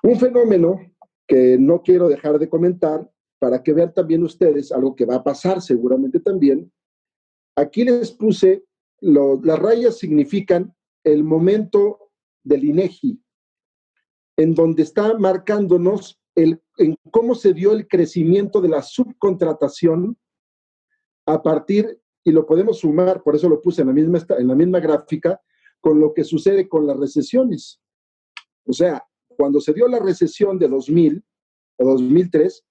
Un fenómeno que no quiero dejar de comentar, para que vean también ustedes algo que va a pasar seguramente también. Aquí les puse, las rayas significan el momento del INEGI, en donde está marcándonos en cómo se dio el crecimiento de la subcontratación a partir, y lo podemos sumar, por eso lo puse en la misma gráfica, con lo que sucede con las recesiones. O sea, cuando se dio la recesión de 2000 o 2003,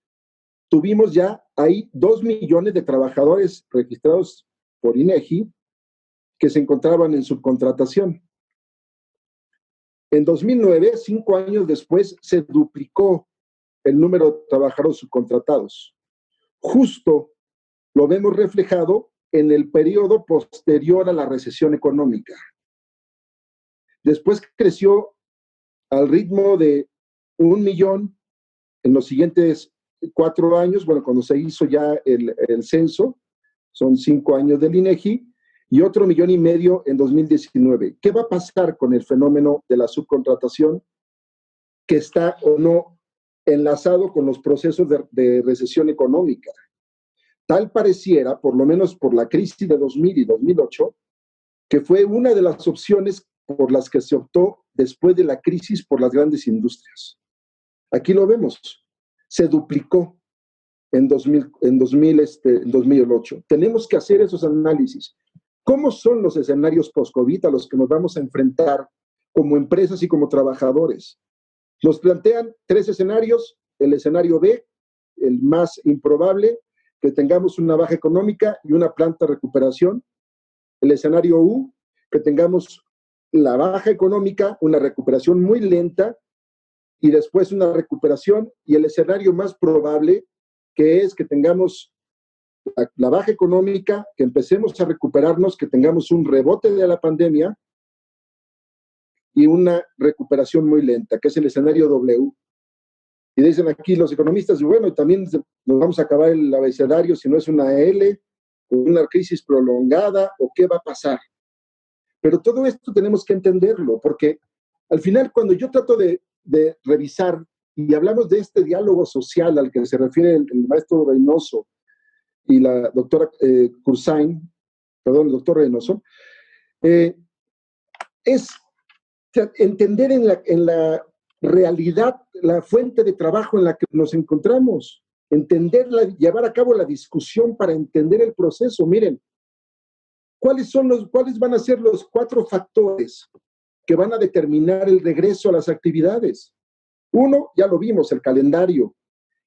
tuvimos ya ahí 2 millones de trabajadores registrados por INEGI que se encontraban en subcontratación. En 2009, 5 años después, se duplicó el número de trabajadores subcontratados. Justo lo vemos reflejado en el periodo posterior a la recesión económica. Después creció al ritmo de 1 millón en los siguientes 4 años, bueno, cuando se hizo ya el censo, son 5 años del INEGI, y otro 1,5 millones en 2019. ¿Qué va a pasar con el fenómeno de la subcontratación, que está o no enlazado con los procesos de recesión económica? Tal pareciera, por lo menos por la crisis de 2000 y 2008, que fue una de las opciones por las que se optó después de la crisis por las grandes industrias. Aquí lo vemos, se duplicó en 2008. Tenemos que hacer esos análisis. ¿Cómo son los escenarios post-COVID a los que nos vamos a enfrentar como empresas y como trabajadores? Nos plantean 3 escenarios: el escenario B, el más improbable, que tengamos una baja económica y una planta de recuperación. El escenario U, que tengamos la baja económica, una recuperación muy lenta y después una recuperación. Y el escenario más probable, que es que tengamos la baja económica, que empecemos a recuperarnos, que tengamos un rebote de la pandemia y una recuperación muy lenta, que es el escenario W. Y dicen aquí los economistas, bueno, y también nos vamos a acabar el abecedario si no es una L, o una crisis prolongada, o qué va a pasar. Pero todo esto tenemos que entenderlo, porque al final cuando yo trato de revisar, y hablamos de este diálogo social al que se refiere el maestro Reynoso y la doctora Cursain, perdón, el doctor Reynoso, es entender en la realidad la fuente de trabajo en la que nos encontramos, entenderla, llevar a cabo la discusión para entender el proceso. Miren, ¿cuáles van a ser los 4 factores que van a determinar el regreso a las actividades? Uno, ya lo vimos, el calendario,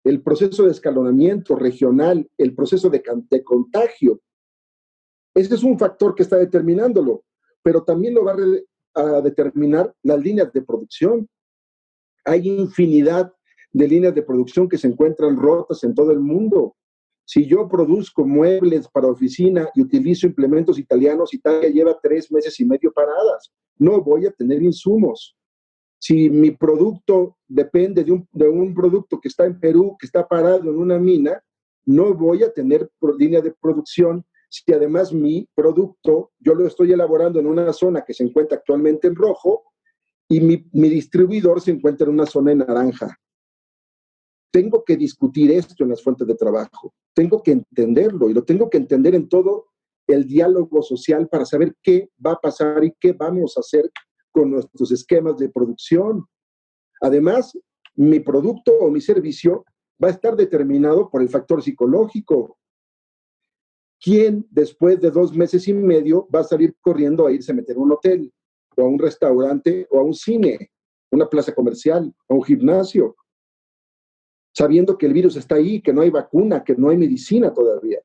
el proceso de escalonamiento regional, el proceso de contagio. Ese es un factor que está determinándolo, pero también lo va a determinar las líneas de producción. Hay infinidad de líneas de producción que se encuentran rotas en todo el mundo. Si yo produzco muebles para oficina y utilizo implementos italianos, Italia lleva 3 meses y medio paradas. No voy a tener insumos. Si mi producto depende de un producto que está en Perú, que está parado en una mina, no voy a tener línea de producción. Si además mi producto, yo lo estoy elaborando en una zona que se encuentra actualmente en rojo y mi distribuidor se encuentra en una zona en naranja. Tengo que discutir esto en las fuentes de trabajo. Tengo que entenderlo y lo tengo que entender en todo el diálogo social para saber qué va a pasar y qué vamos a hacer con nuestros esquemas de producción. Además, mi producto o mi servicio va a estar determinado por el factor psicológico. ¿Quién después de 2 meses y medio va a salir corriendo a irse a meter a un hotel, o a un restaurante, o a un cine, una plaza comercial, o un gimnasio, sabiendo que el virus está ahí, que no hay vacuna, que no hay medicina todavía?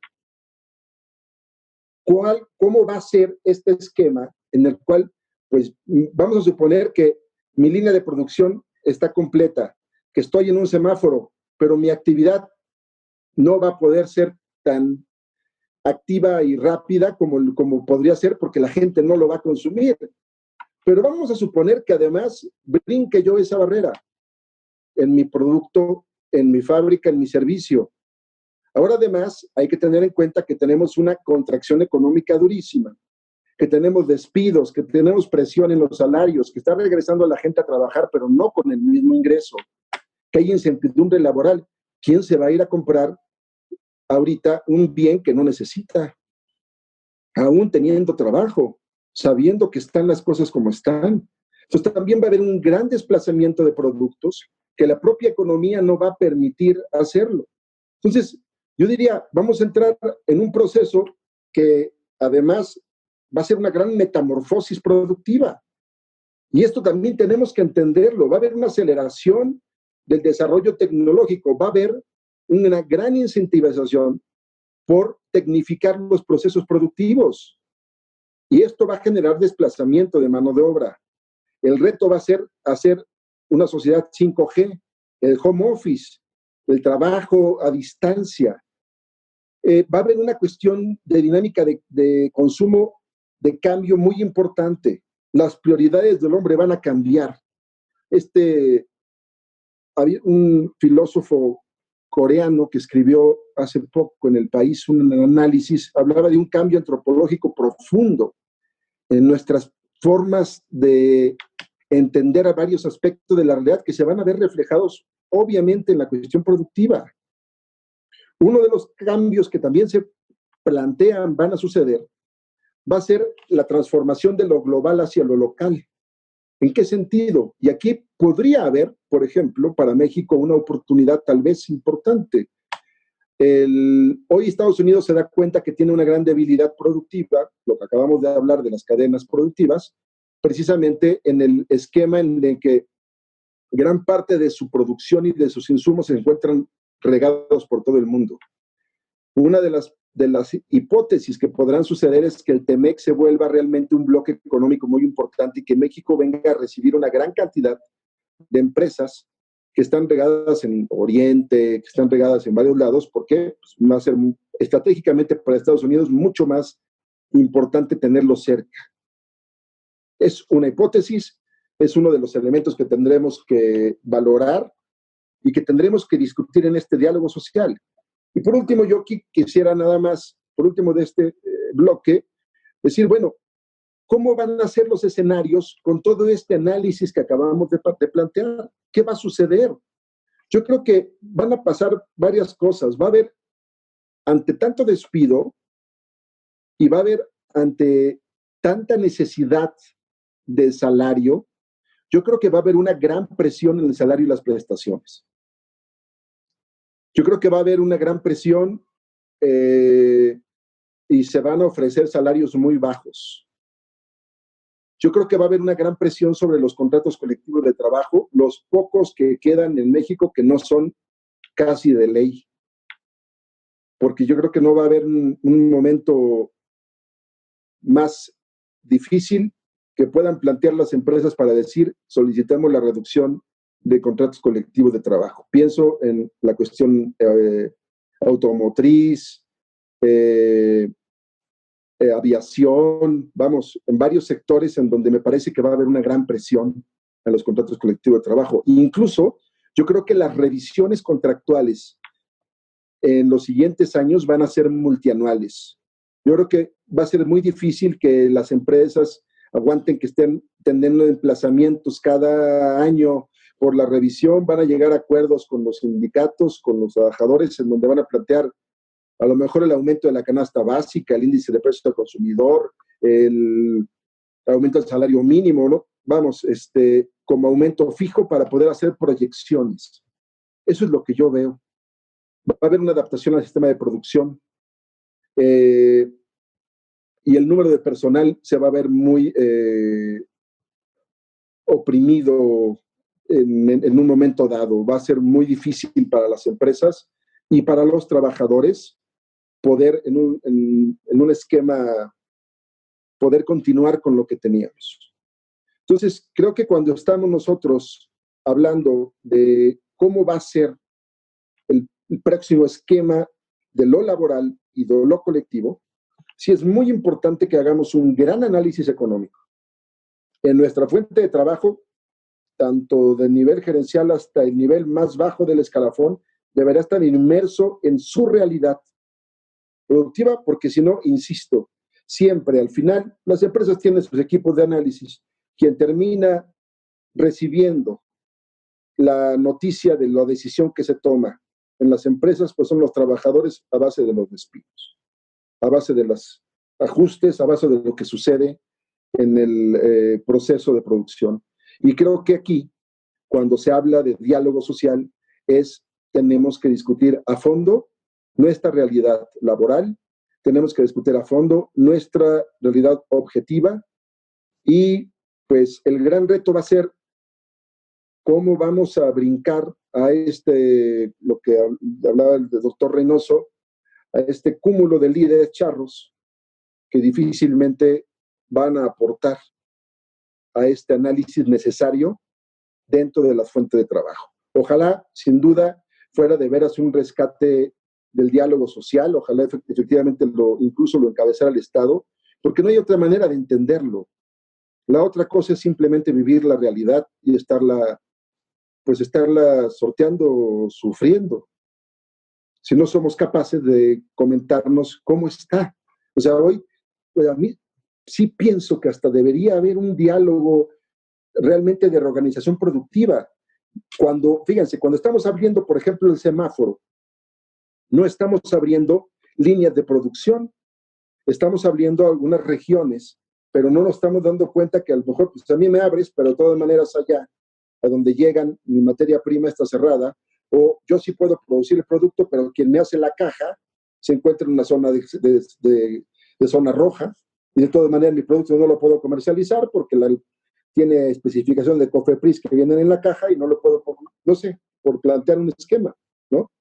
¿Cómo va a ser este esquema en el cual, pues, vamos a suponer que mi línea de producción está completa, que estoy en un semáforo, pero mi actividad no va a poder ser tan activa y rápida como podría ser, porque la gente no lo va a consumir? Pero vamos a suponer que además brinque yo esa barrera en mi producto, en mi fábrica, en mi servicio. Ahora además hay que tener en cuenta que tenemos una contracción económica durísima, que tenemos despidos, que tenemos presión en los salarios, que está regresando la gente a trabajar, pero no con el mismo ingreso, que hay incertidumbre laboral. ¿Quién se va a ir a comprar ahorita un bien que no necesita, aún teniendo trabajo, sabiendo que están las cosas como están? Entonces también va a haber un gran desplazamiento de productos que la propia economía no va a permitir hacerlo. Entonces, yo diría, vamos a entrar en un proceso que además va a ser una gran metamorfosis productiva. Y esto también tenemos que entenderlo. Va a haber una aceleración del desarrollo tecnológico, va a haber una gran incentivación por tecnificar los procesos productivos. Y esto va a generar desplazamiento de mano de obra. El reto va a ser hacer una sociedad 5G, el home office, el trabajo a distancia. Va a haber una cuestión de dinámica de consumo, de cambio muy importante. Las prioridades del hombre van a cambiar. Había un filósofo coreano que escribió hace poco en El País un análisis, hablaba de un cambio antropológico profundo en nuestras formas de entender a varios aspectos de la realidad que se van a ver reflejados obviamente en la cuestión productiva. Uno de los cambios que también se plantean van a suceder va a ser la transformación de lo global hacia lo local. ¿En qué sentido? Y aquí podría haber, por ejemplo, para México una oportunidad tal vez importante. Hoy Estados Unidos se da cuenta que tiene una gran debilidad productiva, lo que acabamos de hablar de las cadenas productivas, precisamente en el esquema en el que gran parte de su producción y de sus insumos se encuentran regados por todo el mundo. Una de las hipótesis que podrán suceder es que el TEMEC se vuelva realmente un bloque económico muy importante y que México venga a recibir una gran cantidad de empresas que están regadas en Oriente, que están regadas en varios lados, porque pues, va a ser estratégicamente para Estados Unidos mucho más importante tenerlo cerca. Es una hipótesis, es uno de los elementos que tendremos que valorar y que tendremos que discutir en este diálogo social. Y por último, yo quisiera nada más, por último de este bloque, decir, bueno, ¿cómo van a ser los escenarios con todo este análisis que acabamos de plantear? ¿Qué va a suceder? Yo creo que van a pasar varias cosas. Va a haber, ante tanto despido, y va a haber, ante tanta necesidad de salario, yo creo que va a haber una gran presión en el salario y las prestaciones. Yo creo que va a haber una gran presión y se van a ofrecer salarios muy bajos. Yo creo que va a haber una gran presión sobre los contratos colectivos de trabajo, los pocos que quedan en México que no son casi de ley. Porque yo creo que no va a haber un momento más difícil que puedan plantear las empresas para decir, solicitamos la reducción de contratos colectivos de trabajo. Pienso en la cuestión automotriz, aviación, vamos, en varios sectores en donde me parece que va a haber una gran presión en los contratos colectivos de trabajo. E incluso, yo creo que las revisiones contractuales en los siguientes años van a ser multianuales. Yo creo que va a ser muy difícil que las empresas aguanten que estén teniendo emplazamientos cada año por la revisión. Van a llegar a acuerdos con los sindicatos, con los trabajadores, en donde van a plantear a lo mejor el aumento de la canasta básica, el índice de precios al consumidor, el aumento del salario mínimo, ¿no? Vamos, como aumento fijo para poder hacer proyecciones. Eso es lo que yo veo. Va a haber una adaptación al sistema de producción y el número de personal se va a ver muy oprimido en un momento dado. Va a ser muy difícil para las empresas y para los trabajadores poder en un esquema, poder continuar con lo que teníamos. Entonces, creo que cuando estamos nosotros hablando de cómo va a ser el próximo esquema de lo laboral y de lo colectivo, sí es muy importante que hagamos un gran análisis económico. En nuestra fuente de trabajo, tanto del nivel gerencial hasta el nivel más bajo del escalafón, deberá estar inmerso en su realidad productiva, porque si no, insisto, siempre al final las empresas tienen sus equipos de análisis. Quien termina recibiendo la noticia de la decisión que se toma en las empresas, pues son los trabajadores a base de los despidos, a base de los ajustes, a base de lo que sucede en el proceso de producción. Y creo que aquí, cuando se habla de diálogo social, tenemos que discutir a fondo nuestra realidad laboral, tenemos que discutir a fondo nuestra realidad objetiva y pues el gran reto va a ser cómo vamos a brincar a lo que hablaba el doctor Reynoso, a este cúmulo de líderes charros que difícilmente van a aportar a este análisis necesario dentro de las fuentes de trabajo. Ojalá, sin duda, fuera de veras un rescate del diálogo social, ojalá efectivamente incluso lo encabezara el Estado, porque no hay otra manera de entenderlo. La otra cosa es simplemente vivir la realidad y estarla sorteando, sufriendo. Si no somos capaces de comentarnos cómo está. O sea, hoy, pues a mí sí pienso que hasta debería haber un diálogo realmente de reorganización productiva. Fíjense, cuando estamos abriendo, por ejemplo, el semáforo, no estamos abriendo líneas de producción, estamos abriendo algunas regiones, pero no nos estamos dando cuenta que a lo mejor, pues a mí me abres, pero de todas maneras allá, a donde llegan, mi materia prima está cerrada, o yo sí puedo producir el producto, pero quien me hace la caja se encuentra en una zona de zona roja, y de todas maneras mi producto no lo puedo comercializar porque tiene especificación de COFEPRIS que vienen en la caja y no lo puedo, no sé, por plantear un esquema, ¿no?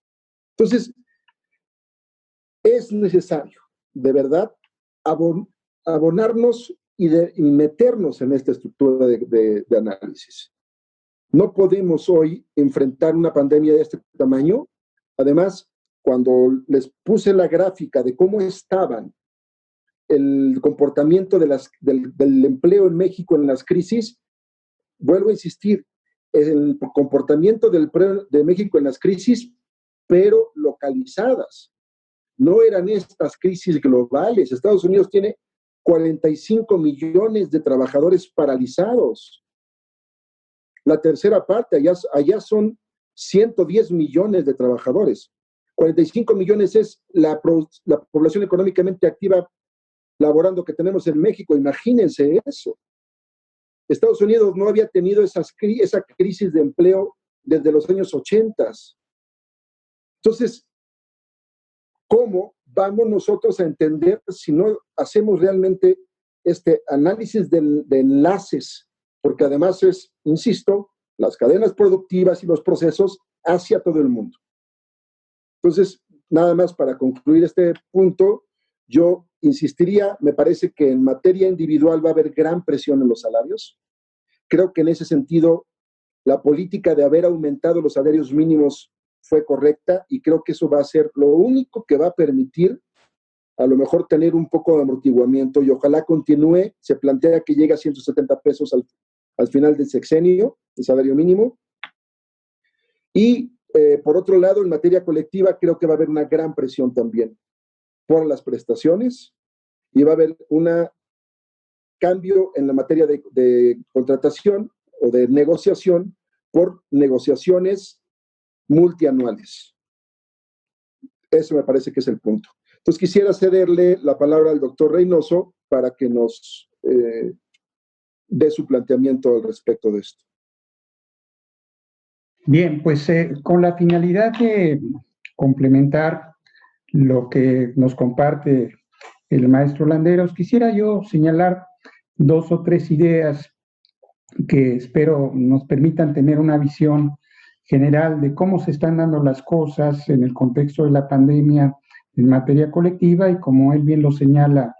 Entonces, es necesario, de verdad, abonarnos y meternos en esta estructura de análisis. No podemos hoy enfrentar una pandemia de este tamaño. Además, cuando les puse la gráfica de cómo estaban el comportamiento del empleo en México en las crisis, vuelvo a insistir, el comportamiento del empleo de México en las crisis, pero localizadas. No eran estas crisis globales. Estados Unidos tiene 45 millones de trabajadores paralizados. La tercera parte, allá son 110 millones de trabajadores. 45 millones es la población económicamente activa laborando que tenemos en México. Imagínense eso. Estados Unidos no había tenido esa crisis de empleo desde los años 80. Entonces, ¿cómo vamos nosotros a entender si no hacemos realmente este análisis de enlaces? Porque además es, insisto, las cadenas productivas y los procesos hacia todo el mundo. Entonces, nada más para concluir este punto, yo insistiría, me parece que en materia individual va a haber gran presión en los salarios. Creo que en ese sentido, la política de haber aumentado los salarios mínimos fue correcta y creo que eso va a ser lo único que va a permitir a lo mejor tener un poco de amortiguamiento y ojalá continúe. Se plantea que llegue a 170 pesos al final del sexenio, el salario mínimo. Y por otro lado, en materia colectiva, creo que va a haber una gran presión también por las prestaciones y va a haber un cambio en la materia de contratación o de negociación por negociaciones multianuales. Eso me parece que es el punto. Entonces quisiera cederle la palabra al doctor Reynoso para que nos dé su planteamiento al respecto de esto. Bien, pues con la finalidad de complementar lo que nos comparte el maestro Landeros, quisiera yo señalar 2 o 3 ideas que espero nos permitan tener una visión general de cómo se están dando las cosas en el contexto de la pandemia en materia colectiva y como él bien lo señala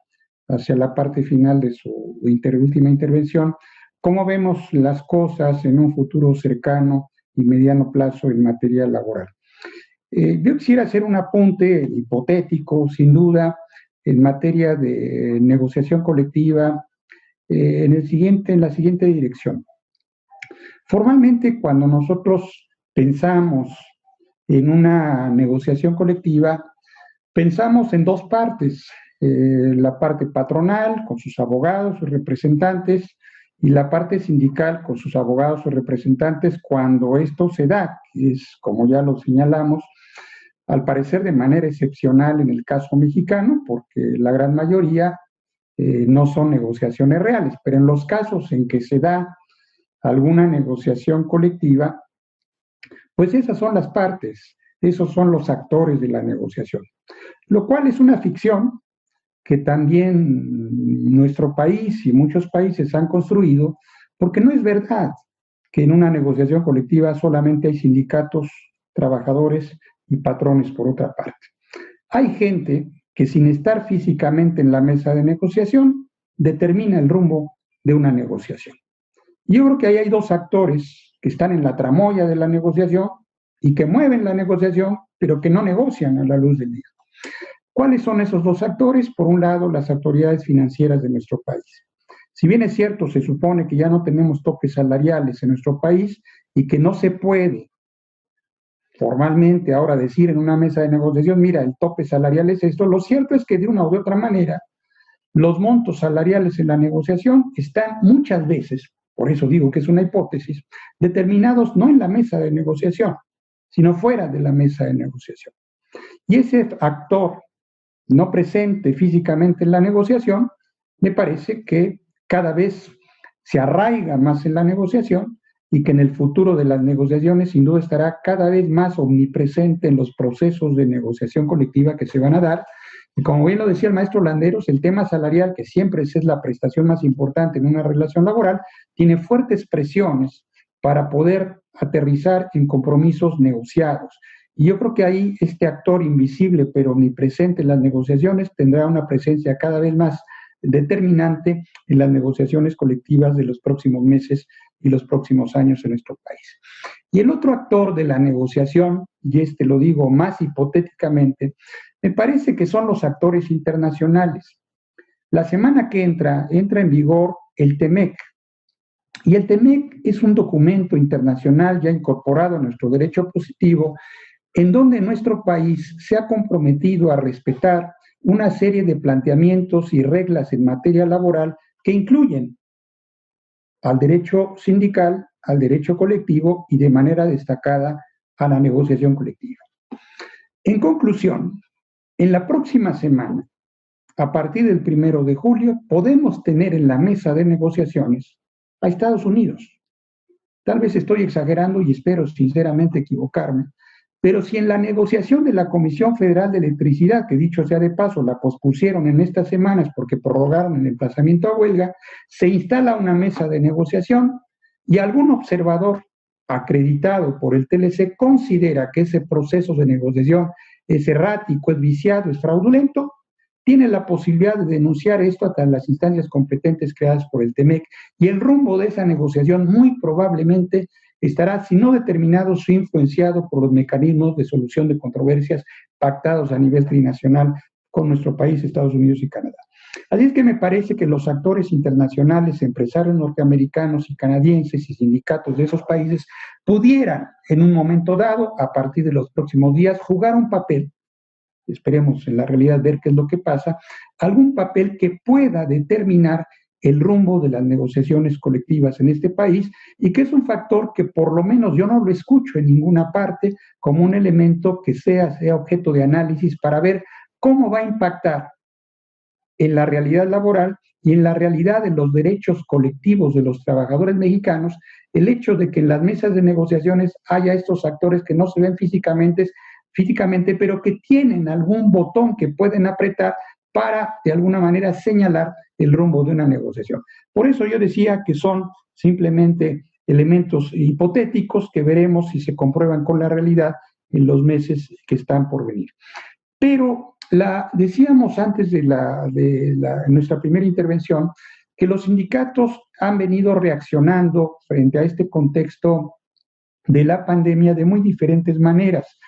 hacia la parte final de su última intervención, cómo vemos las cosas en un futuro cercano y mediano plazo en materia laboral. Yo quisiera hacer un apunte hipotético, sin duda, en materia de negociación colectiva, en la siguiente dirección. Formalmente, cuando nosotros pensamos en una negociación colectiva, pensamos en 2 partes, la parte patronal con sus abogados, sus representantes, y la parte sindical con sus abogados o representantes cuando esto se da, que es, como ya lo señalamos, al parecer de manera excepcional en el caso mexicano, porque la gran mayoría no son negociaciones reales, pero en los casos en que se da alguna negociación colectiva, pues esas son las partes, esos son los actores de la negociación, lo cual es una ficción que también nuestro país y muchos países han construido, porque no es verdad que en una negociación colectiva solamente hay sindicatos, trabajadores y patrones por otra parte. Hay gente que sin estar físicamente en la mesa de negociación determina el rumbo de una negociación. Yo creo que ahí hay 2 actores que están en la tramoya de la negociación y que mueven la negociación, pero que no negocian a la luz del día. ¿Cuáles son esos 2 actores? Por un lado, las autoridades financieras de nuestro país. Si bien es cierto, se supone que ya no tenemos topes salariales en nuestro país y que no se puede formalmente ahora decir en una mesa de negociación, mira, el tope salarial es esto, lo cierto es que de una u otra manera, los montos salariales en la negociación están muchas veces, por eso digo que es una hipótesis, determinados no en la mesa de negociación, sino fuera de la mesa de negociación. Y ese actor no presente físicamente en la negociación, me parece que cada vez se arraiga más en la negociación y que en el futuro de las negociaciones sin duda estará cada vez más omnipresente en los procesos de negociación colectiva que se van a dar. Y como bien lo decía el maestro Landeros, el tema salarial, que siempre es la prestación más importante en una relación laboral, tiene fuertes presiones para poder aterrizar en compromisos negociados. Y yo creo que ahí este actor invisible pero omnipresente en las negociaciones tendrá una presencia cada vez más determinante en las negociaciones colectivas de los próximos meses y los próximos años en nuestro país. Y el otro actor de la negociación, y este lo digo más hipotéticamente, me parece que son los actores internacionales. La semana que entra en vigor el TEMEC, y el TEMEC es un documento internacional ya incorporado a nuestro derecho positivo, en donde nuestro país se ha comprometido a respetar una serie de planteamientos y reglas en materia laboral que incluyen al derecho sindical, al derecho colectivo y de manera destacada a la negociación colectiva. En conclusión, en la próxima semana, a partir del 1 de julio, podemos tener en la mesa de negociaciones a Estados Unidos. Tal vez estoy exagerando y espero sinceramente equivocarme, pero si en la negociación de la Comisión Federal de Electricidad, que dicho sea de paso, la pospusieron en estas semanas porque prorrogaron el emplazamiento a huelga, se instala una mesa de negociación y algún observador acreditado por el TLC considera que ese proceso de negociación es errático, es viciado, es fraudulento, tiene la posibilidad de denunciar esto hasta las instancias competentes creadas por el TEMEC y el rumbo de esa negociación muy probablemente estará, si no determinado, sí influenciado por los mecanismos de solución de controversias pactados a nivel trinacional con nuestro país, Estados Unidos y Canadá. Así es que me parece que los actores internacionales, empresarios norteamericanos y canadienses y sindicatos de esos países pudieran, en un momento dado, a partir de los próximos días, jugar un papel, esperemos en la realidad ver qué es lo que pasa, algún papel que pueda determinar el rumbo de las negociaciones colectivas en este país y que es un factor que por lo menos yo no lo escucho en ninguna parte como un elemento que sea objeto de análisis para ver cómo va a impactar en la realidad laboral y en la realidad de los derechos colectivos de los trabajadores mexicanos, el hecho de que en las mesas de negociaciones haya estos actores que no se ven físicamente, pero que tienen algún botón que pueden apretar para, de alguna manera, señalar el rumbo de una negociación. Por eso yo decía que son simplemente elementos hipotéticos que veremos si se comprueban con la realidad en los meses que están por venir. Pero decíamos antes de nuestra primera intervención que los sindicatos han venido reaccionando frente a este contexto de la pandemia de muy diferentes maneras.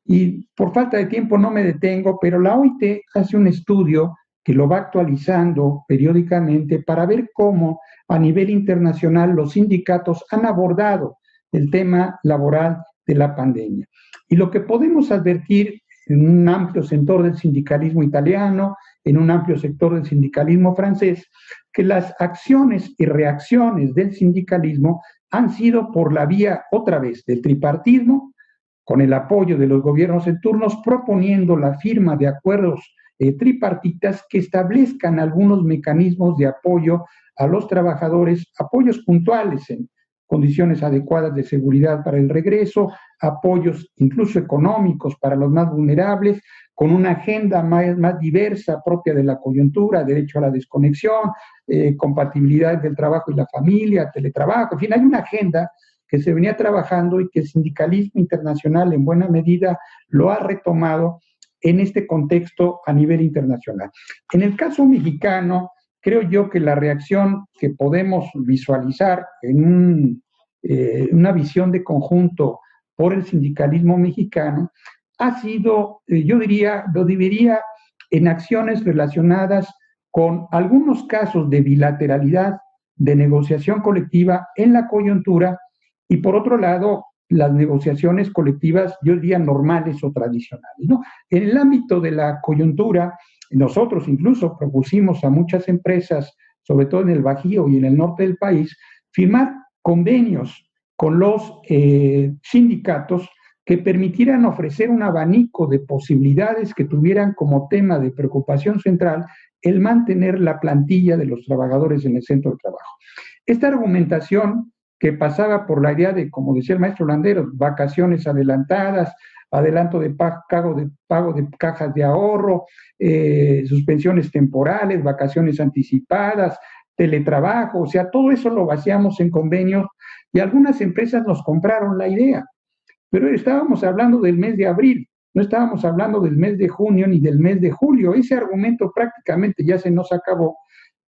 Y por falta de tiempo no me detengo, pero la OIT hace un estudio que lo va actualizando periódicamente para ver cómo a nivel internacional los sindicatos han abordado el tema laboral de la pandemia. Y lo que podemos advertir en un amplio sector del sindicalismo italiano, en un amplio sector del sindicalismo francés, que las acciones y reacciones del sindicalismo han sido por la vía, otra vez, del tripartismo, con el apoyo de los gobiernos en turnos, proponiendo la firma de acuerdos tripartitas que establezcan algunos mecanismos de apoyo a los trabajadores, apoyos puntuales en condiciones adecuadas de seguridad para el regreso, apoyos incluso económicos para los más vulnerables, con una agenda más diversa propia de la coyuntura, derecho a la desconexión, compatibilidad del trabajo y la familia, teletrabajo, en fin, hay una agenda que se venía trabajando y que el sindicalismo internacional en buena medida lo ha retomado en este contexto a nivel internacional. En el caso mexicano, creo yo que la reacción que podemos visualizar en una visión de conjunto por el sindicalismo mexicano ha sido, yo diría, lo dividiría en acciones relacionadas con algunos casos de bilateralidad, de negociación colectiva en la coyuntura y por otro lado, las negociaciones colectivas, yo diría, normales o tradicionales, ¿no? En el ámbito de la coyuntura, nosotros incluso propusimos a muchas empresas, sobre todo en el Bajío y en el norte del país, firmar convenios con los sindicatos que permitieran ofrecer un abanico de posibilidades que tuvieran como tema de preocupación central el mantener la plantilla de los trabajadores en el centro de trabajo. Esta argumentación que pasaba por la idea de, como decía el maestro Landeros, vacaciones adelantadas, adelanto de pago de cajas de ahorro, suspensiones temporales, vacaciones anticipadas, teletrabajo, o sea, todo eso lo vaciamos en convenios y algunas empresas nos compraron la idea. pero estábamos hablando del mes de abril, no estábamos hablando del mes de junio ni del mes de julio. Ese argumento prácticamente ya se nos acabó,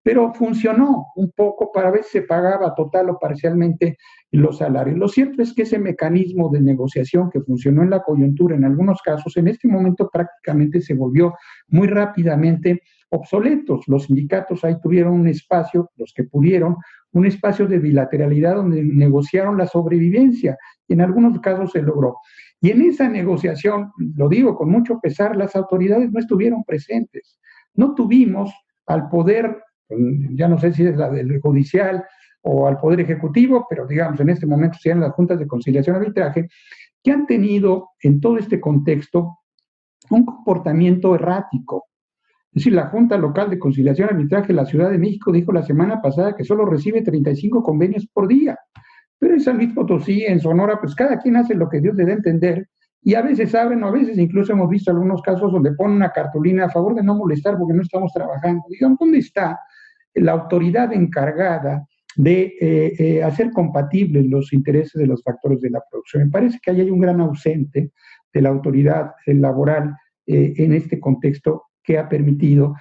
pero funcionó un poco para ver si se pagaba total o parcialmente los salarios. Lo cierto es que ese mecanismo de negociación que funcionó en la coyuntura en algunos casos, en este momento prácticamente se volvió muy rápidamente obsoletos. Los sindicatos ahí tuvieron un espacio, los que pudieron, un espacio de bilateralidad donde negociaron la sobrevivencia, y en algunos casos se logró. Y en esa negociación, lo digo con mucho pesar, las autoridades no estuvieron presentes. No tuvimos al poder, ya no sé si es la del judicial o al poder ejecutivo, pero digamos en este momento sean las juntas de conciliación y arbitraje, que han tenido en todo este contexto un comportamiento errático. Es decir, la Junta Local de Conciliación y Arbitraje de la Ciudad de México dijo la semana pasada que solo recibe 35 convenios por día. Pero en San Luis Potosí, en Sonora, pues cada quien hace lo que Dios le dé a entender, y a veces abren o a veces incluso hemos visto algunos casos donde ponen una cartulina a favor de no molestar porque no estamos trabajando. Digamos, ¿dónde está la autoridad encargada de hacer compatibles los intereses de los factores de la producción? Me parece que ahí hay un gran ausente de la autoridad laboral en este contexto, que ha permitido,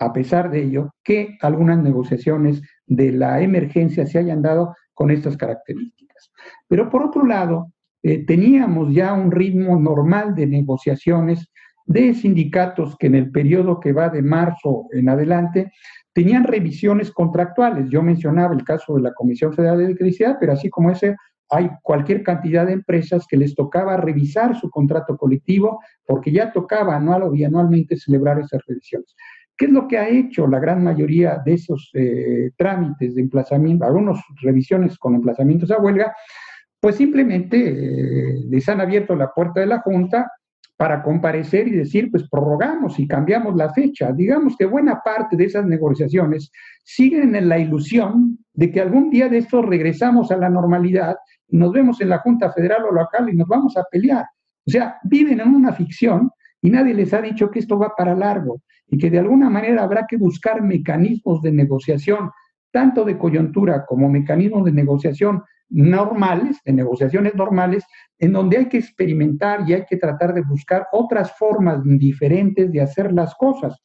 a pesar de ello, que algunas negociaciones de la emergencia se hayan dado con estas características. Pero por otro lado, teníamos ya un ritmo normal de negociaciones de sindicatos que en el periodo que va de marzo en adelante tenían revisiones contractuales. Yo mencionaba el caso de la Comisión Federal de Electricidad, pero así como ese, hay cualquier cantidad de empresas que les tocaba revisar su contrato colectivo porque ya tocaba anual o bianualmente celebrar esas revisiones. ¿Qué es lo que ha hecho la gran mayoría de esos trámites de emplazamiento, algunas revisiones con emplazamientos a huelga? Pues simplemente les han abierto la puerta de la Junta para comparecer y decir, pues prorrogamos y cambiamos la fecha. Digamos que buena parte de esas negociaciones siguen en la ilusión de que algún día de estos regresamos a la normalidad y nos vemos en la Junta Federal o local y nos vamos a pelear. O sea, viven en una ficción y nadie les ha dicho que esto va para largo y que de alguna manera habrá que buscar mecanismos de negociación, tanto de coyuntura como mecanismos de negociación normales, de negociaciones normales, en donde hay que experimentar y hay que tratar de buscar otras formas diferentes de hacer las cosas.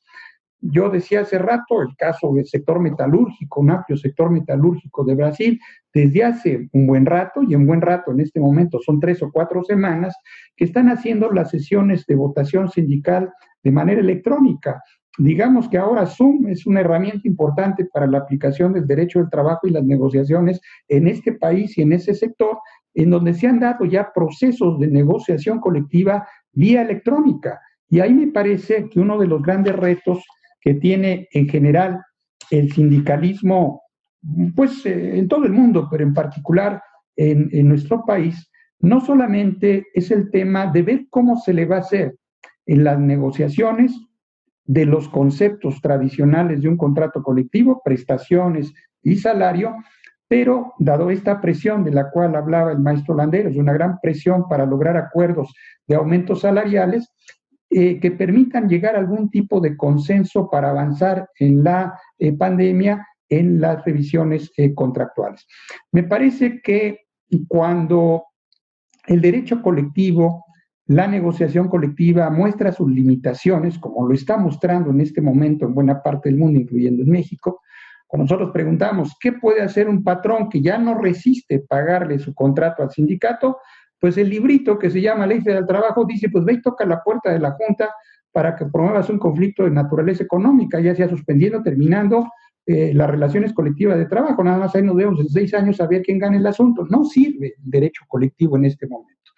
Yo decía hace rato el caso del sector metalúrgico, un amplio sector metalúrgico de Brasil, desde hace un buen rato, y en buen rato en este momento son 3 o 4 semanas, que están haciendo las sesiones de votación sindical de manera electrónica. Digamos que ahora Zoom es una herramienta importante para la aplicación del derecho del trabajo y las negociaciones en este país y en ese sector, en donde se han dado ya procesos de negociación colectiva vía electrónica. Y ahí me parece que uno de los grandes retos que tiene en general el sindicalismo, pues en todo el mundo, pero en particular en nuestro país, no solamente es el tema de ver cómo se le va a hacer en las negociaciones de los conceptos tradicionales de un contrato colectivo, prestaciones y salario, pero dado esta presión de la cual hablaba el maestro Landeros, una gran presión para lograr acuerdos de aumentos salariales, que permitan llegar a algún tipo de consenso para avanzar en la pandemia, en las revisiones contractuales. Me parece que cuando el derecho colectivo, la negociación colectiva muestra sus limitaciones, como lo está mostrando en este momento en buena parte del mundo, incluyendo en México, cuando nosotros preguntamos, ¿qué puede hacer un patrón que ya no resiste pagarle su contrato al sindicato? Pues el librito que se llama Ley Federal del Trabajo dice, pues ve y toca la puerta de la Junta para que promuevas un conflicto de naturaleza económica, ya sea suspendiendo, terminando las relaciones colectivas de trabajo. Nada más ahí nos vemos en 6 años a ver quién gana el asunto. No sirve el derecho colectivo en este momento.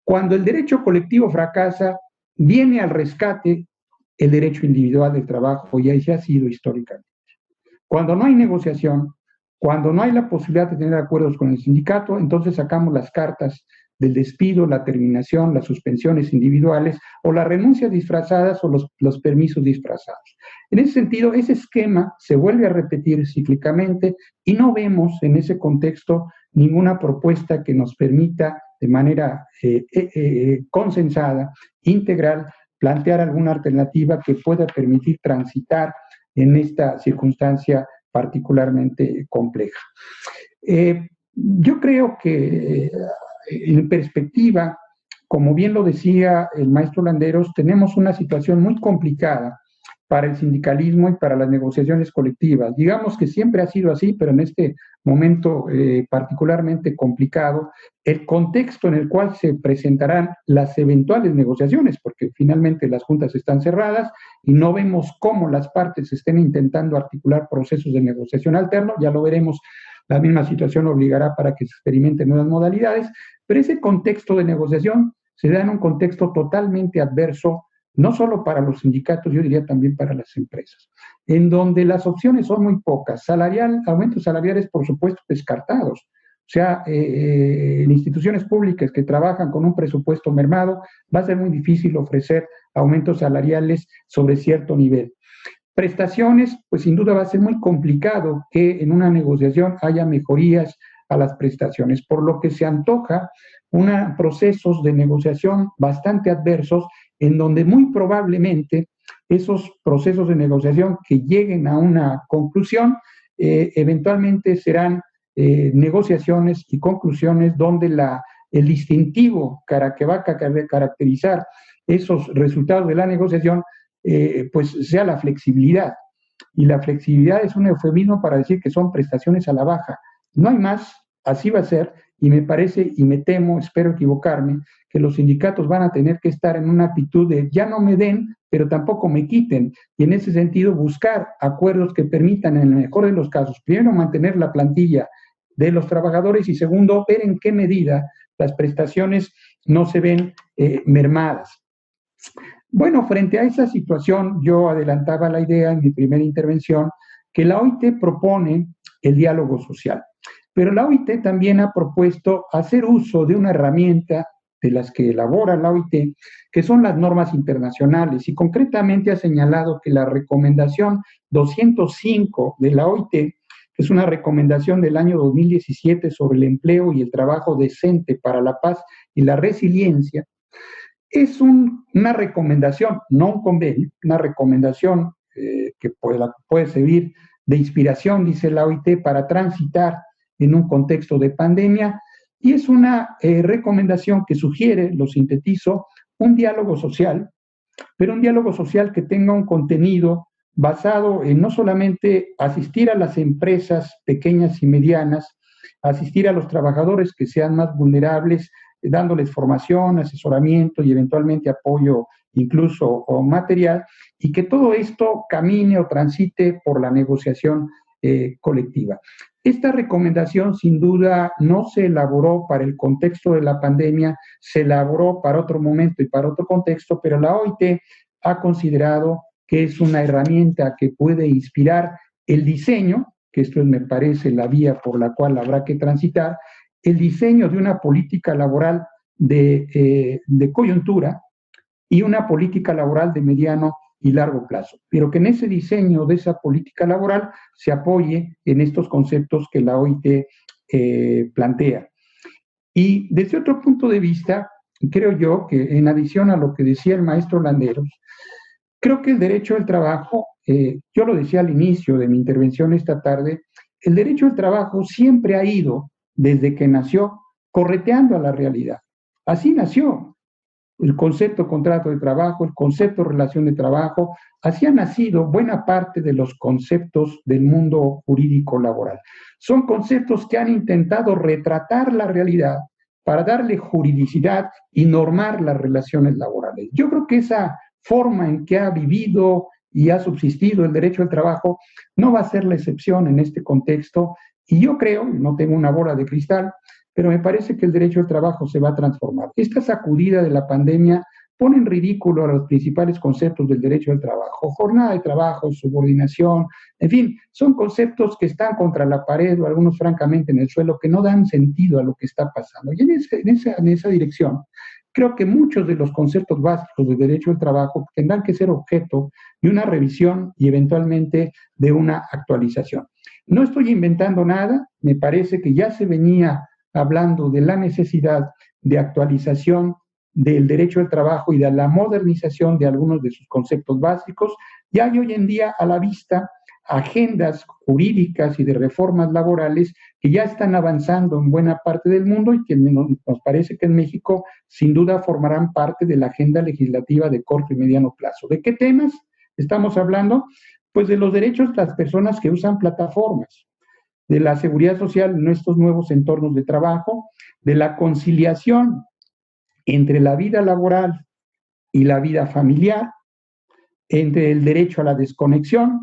Cuando el derecho colectivo fracasa, viene al rescate el derecho individual del trabajo, y ahí se ha sido históricamente. Cuando no hay negociación, cuando no hay la posibilidad de tener acuerdos con el sindicato, entonces sacamos las cartas del despido, la terminación, las suspensiones individuales o las renuncias disfrazadas o los permisos disfrazados. En ese sentido, ese esquema se vuelve a repetir cíclicamente y no vemos en ese contexto ninguna propuesta que nos permita de manera consensada, integral, plantear alguna alternativa que pueda permitir transitar en esta circunstancia particularmente compleja. Yo creo que en perspectiva como bien lo decía el maestro Landeros, tenemos una situación muy complicada para el sindicalismo y para las negociaciones colectivas. Digamos que siempre ha sido así, pero en este momento particularmente complicado, el contexto en el cual se presentarán las eventuales negociaciones, porque finalmente las juntas están cerradas y no vemos cómo las partes estén intentando articular procesos de negociación alternos, ya lo veremos, la misma situación obligará para que se experimenten nuevas modalidades, pero ese contexto de negociación se da en un contexto totalmente adverso, no solo para los sindicatos, yo diría también para las empresas, en donde las opciones son muy pocas. Aumentos salariales, por supuesto, descartados. O sea, en instituciones públicas que trabajan con un presupuesto mermado, va a ser muy difícil ofrecer aumentos salariales sobre cierto nivel. Prestaciones, pues sin duda va a ser muy complicado que en una negociación haya mejorías a las prestaciones, por lo que se antoja procesos de negociación bastante adversos en donde muy probablemente esos procesos de negociación que lleguen a una conclusión, eventualmente serán negociaciones y conclusiones donde el distintivo que va a caracterizar esos resultados de la negociación, pues sea la flexibilidad. Y la flexibilidad es un eufemismo para decir que son prestaciones a la baja. No hay más, así va a ser, y me parece, y me temo, espero equivocarme, que los sindicatos van a tener que estar en una actitud de ya no me den, pero tampoco me quiten, y en ese sentido buscar acuerdos que permitan, en el mejor de los casos, primero mantener la plantilla de los trabajadores y segundo, ver en qué medida las prestaciones no se ven mermadas. Bueno, frente a esa situación, yo adelantaba la idea en mi primera intervención que la OIT propone el diálogo social. Pero la OIT también ha propuesto hacer uso de una herramienta de las que elabora la OIT, que son las normas internacionales, y concretamente ha señalado que la recomendación 205 de la OIT, que es una recomendación del año 2017 sobre el empleo y el trabajo decente para la paz y la resiliencia, es una recomendación, no un convenio, una recomendación que puede servir de inspiración, dice la OIT, para transitar en un contexto de pandemia, y es una recomendación que sugiere, lo sintetizo, un diálogo social, pero un diálogo social que tenga un contenido basado en no solamente asistir a las empresas pequeñas y medianas, asistir a los trabajadores que sean más vulnerables, dándoles formación, asesoramiento y eventualmente apoyo incluso material, y que todo esto camine o transite por la negociación colectiva. Esta recomendación sin duda no se elaboró para el contexto de la pandemia, se elaboró para otro momento y para otro contexto, pero la OIT ha considerado que es una herramienta que puede inspirar el diseño, que esto me parece la vía por la cual habrá que transitar, el diseño de una política laboral de coyuntura y una política laboral de mediano y largo plazo, pero que en ese diseño de esa política laboral se apoye en estos conceptos que la OIT plantea. Y desde otro punto de vista, creo yo que en adición a lo que decía el maestro Landeros, creo que el derecho al trabajo, yo lo decía al inicio de mi intervención esta tarde, el derecho al trabajo siempre ha ido, desde que nació, correteando a la realidad. Así nació el concepto contrato de trabajo, el concepto relación de trabajo, así ha nacido buena parte de los conceptos del mundo jurídico laboral. Son conceptos que han intentado retratar la realidad para darle juridicidad y normar las relaciones laborales. Yo creo que esa forma en que ha vivido y ha subsistido el derecho al trabajo no va a ser la excepción en este contexto, y yo creo, no tengo una bola de cristal, pero me parece que el derecho al trabajo se va a transformar. Esta sacudida de la pandemia pone en ridículo a los principales conceptos del derecho al trabajo. Jornada de trabajo, subordinación, en fin, son conceptos que están contra la pared o algunos francamente en el suelo, que no dan sentido a lo que está pasando. Y en esa dirección, creo que muchos de los conceptos básicos del derecho al trabajo tendrán que ser objeto de una revisión y eventualmente de una actualización. No estoy inventando nada, me parece que ya se venía hablando de la necesidad de actualización del derecho al trabajo y de la modernización de algunos de sus conceptos básicos. Ya hay hoy en día a la vista agendas jurídicas y de reformas laborales que ya están avanzando en buena parte del mundo y que nos parece que en México sin duda formarán parte de la agenda legislativa de corto y mediano plazo. ¿De qué temas estamos hablando? Pues de los derechos de las personas que usan plataformas, de la seguridad social en estos nuevos entornos de trabajo, de la conciliación entre la vida laboral y la vida familiar, entre el derecho a la desconexión.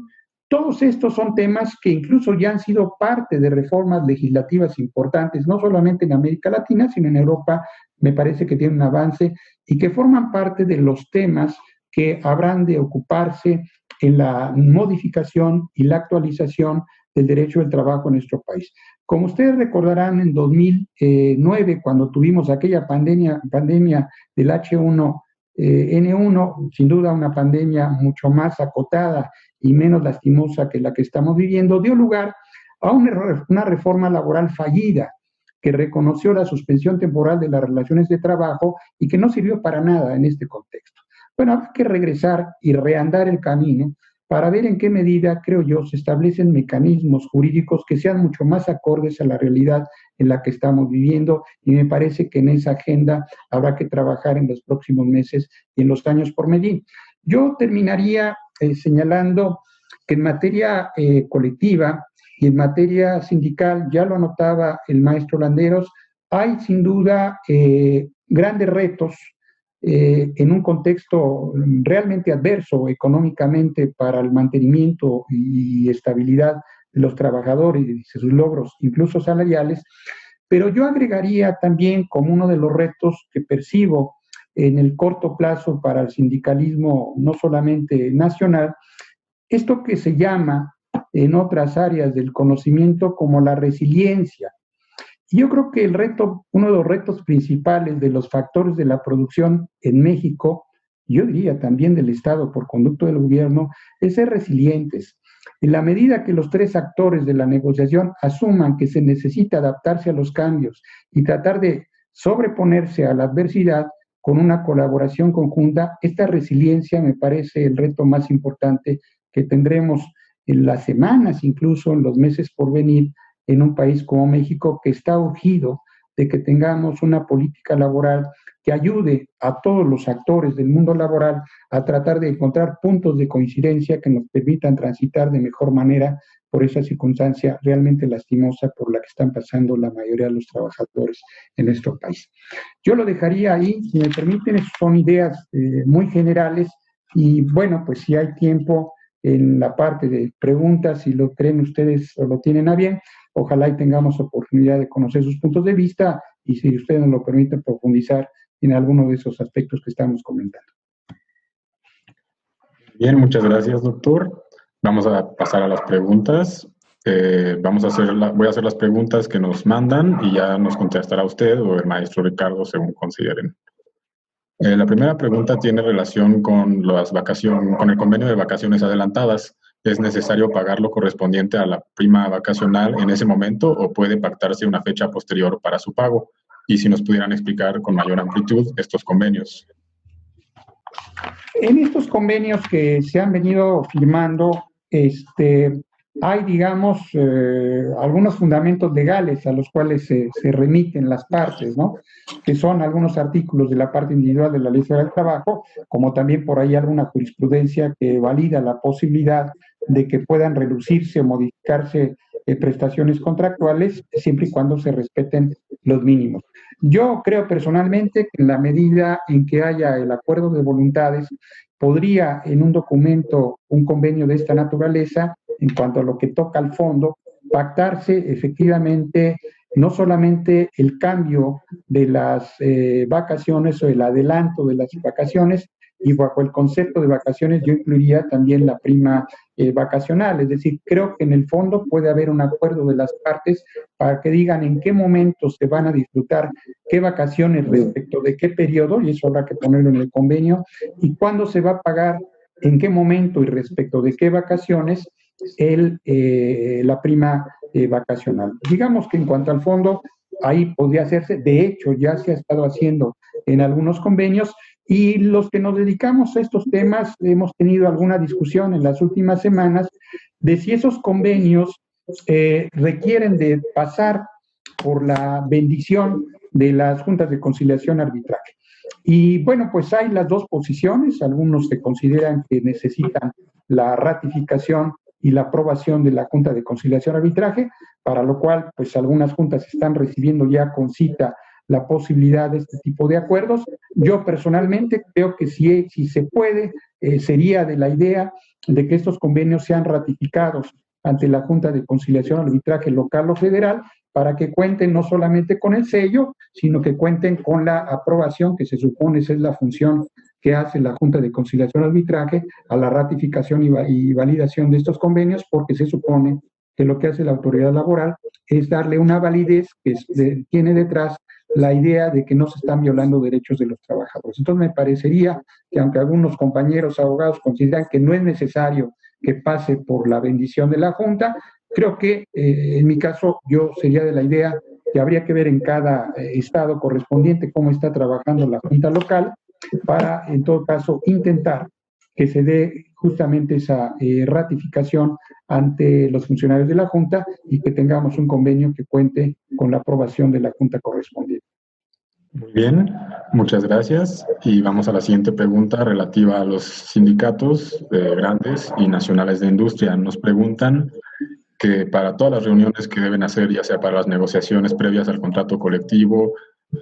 Todos estos son temas que incluso ya han sido parte de reformas legislativas importantes, no solamente en América Latina, sino en Europa. Me parece que tienen un avance y que forman parte de los temas que habrán de ocuparse en la modificación y la actualización del derecho del trabajo en nuestro país. Como ustedes recordarán, en 2009, cuando tuvimos aquella pandemia del H1N1, sin duda una pandemia mucho más acotada y menos lastimosa que la que estamos viviendo, dio lugar a una reforma laboral fallida que reconoció la suspensión temporal de las relaciones de trabajo y que no sirvió para nada en este contexto. Bueno, habrá que regresar y reandar el camino para ver en qué medida, creo yo, se establecen mecanismos jurídicos que sean mucho más acordes a la realidad en la que estamos viviendo, y me parece que en esa agenda habrá que trabajar en los próximos meses y en los años por medir. Yo terminaría señalando que en materia colectiva y en materia sindical, ya lo anotaba el maestro Landeros, hay sin duda grandes retos en un contexto realmente adverso económicamente para el mantenimiento y estabilidad de los trabajadores y sus logros, incluso salariales, pero yo agregaría también como uno de los retos que percibo en el corto plazo para el sindicalismo, no solamente nacional, esto que se llama en otras áreas del conocimiento como la resiliencia. Y yo creo que uno de los retos principales de los factores de la producción en México, yo diría también del Estado por conducto del gobierno, es ser resilientes. En la medida que los tres actores de la negociación asuman que se necesita adaptarse a los cambios y tratar de sobreponerse a la adversidad con una colaboración conjunta, esta resiliencia me parece el reto más importante que tendremos en las semanas, incluso en los meses por venir, en un país como México, que está urgido de que tengamos una política laboral que ayude a todos los actores del mundo laboral a tratar de encontrar puntos de coincidencia que nos permitan transitar de mejor manera por esa circunstancia realmente lastimosa por la que están pasando la mayoría de los trabajadores en nuestro país. Yo lo dejaría ahí, si me permiten, son ideas muy generales y bueno, pues si hay tiempo en la parte de preguntas, si lo creen ustedes o lo tienen a bien, ojalá y tengamos oportunidad de conocer sus puntos de vista y si ustedes nos lo permiten profundizar en alguno de esos aspectos que estamos comentando. Bien, muchas gracias, doctor. Vamos a pasar a las preguntas. Voy a hacer las preguntas que nos mandan y ya nos contestará usted o el maestro Ricardo según consideren. La primera pregunta tiene relación con con el convenio de vacaciones adelantadas. ¿Es necesario pagar lo correspondiente a la prima vacacional en ese momento o puede pactarse una fecha posterior para su pago? Y si nos pudieran explicar con mayor amplitud estos convenios. En estos convenios que se han venido firmando, hay, digamos, algunos fundamentos legales a los cuales se remiten las partes, ¿no? Que son algunos artículos de la parte individual de la Ley Federal del Trabajo, como también por ahí alguna jurisprudencia que valida la posibilidad de que puedan reducirse o modificarse prestaciones contractuales, siempre y cuando se respeten los mínimos. Yo creo personalmente que en la medida en que haya el acuerdo de voluntades, podría en un documento, un convenio de esta naturaleza, en cuanto a lo que toca al fondo, pactarse efectivamente no solamente el cambio de las vacaciones o el adelanto de las vacaciones, y bajo el concepto de vacaciones yo incluiría también la prima vacacional, es decir, creo que en el fondo puede haber un acuerdo de las partes para que digan en qué momento se van a disfrutar qué vacaciones respecto de qué periodo, y eso habrá que ponerlo en el convenio, y cuándo se va a pagar, en qué momento y respecto de qué vacaciones la prima vacacional. Digamos que en cuanto al fondo, ahí podría hacerse, de hecho ya se ha estado haciendo en algunos convenios, y los que nos dedicamos a estos temas hemos tenido alguna discusión en las últimas semanas de si esos convenios requieren de pasar por la bendición de las juntas de conciliación arbitraje. Y bueno, pues hay las dos posiciones. Algunos que consideran que necesitan la ratificación y la aprobación de la Junta de Conciliación Arbitraje, para lo cual pues algunas juntas están recibiendo ya con cita la posibilidad de este tipo de acuerdos. Yo personalmente creo que si se puede, sería de la idea de que estos convenios sean ratificados ante la Junta de Conciliación Arbitraje local o federal, para que cuenten no solamente con el sello, sino que cuenten con la aprobación, que se supone esa es la función que hace la Junta de Conciliación Arbitraje a la ratificación y validación de estos convenios, porque se supone que lo que hace la autoridad laboral es darle una validez que tiene detrás la idea de que no se están violando derechos de los trabajadores. Entonces me parecería que aunque algunos compañeros abogados consideran que no es necesario que pase por la bendición de la Junta, creo que en mi caso yo sería de la idea que habría que ver en cada estado correspondiente cómo está trabajando la Junta local para, en todo caso, intentar que se dé justamente esa ratificación ante los funcionarios de la Junta y que tengamos un convenio que cuente con la aprobación de la Junta correspondiente. Muy bien, muchas gracias. Y vamos a la siguiente pregunta relativa a los sindicatos grandes y nacionales de industria. Nos preguntan que para todas las reuniones que deben hacer, ya sea para las negociaciones previas al contrato colectivo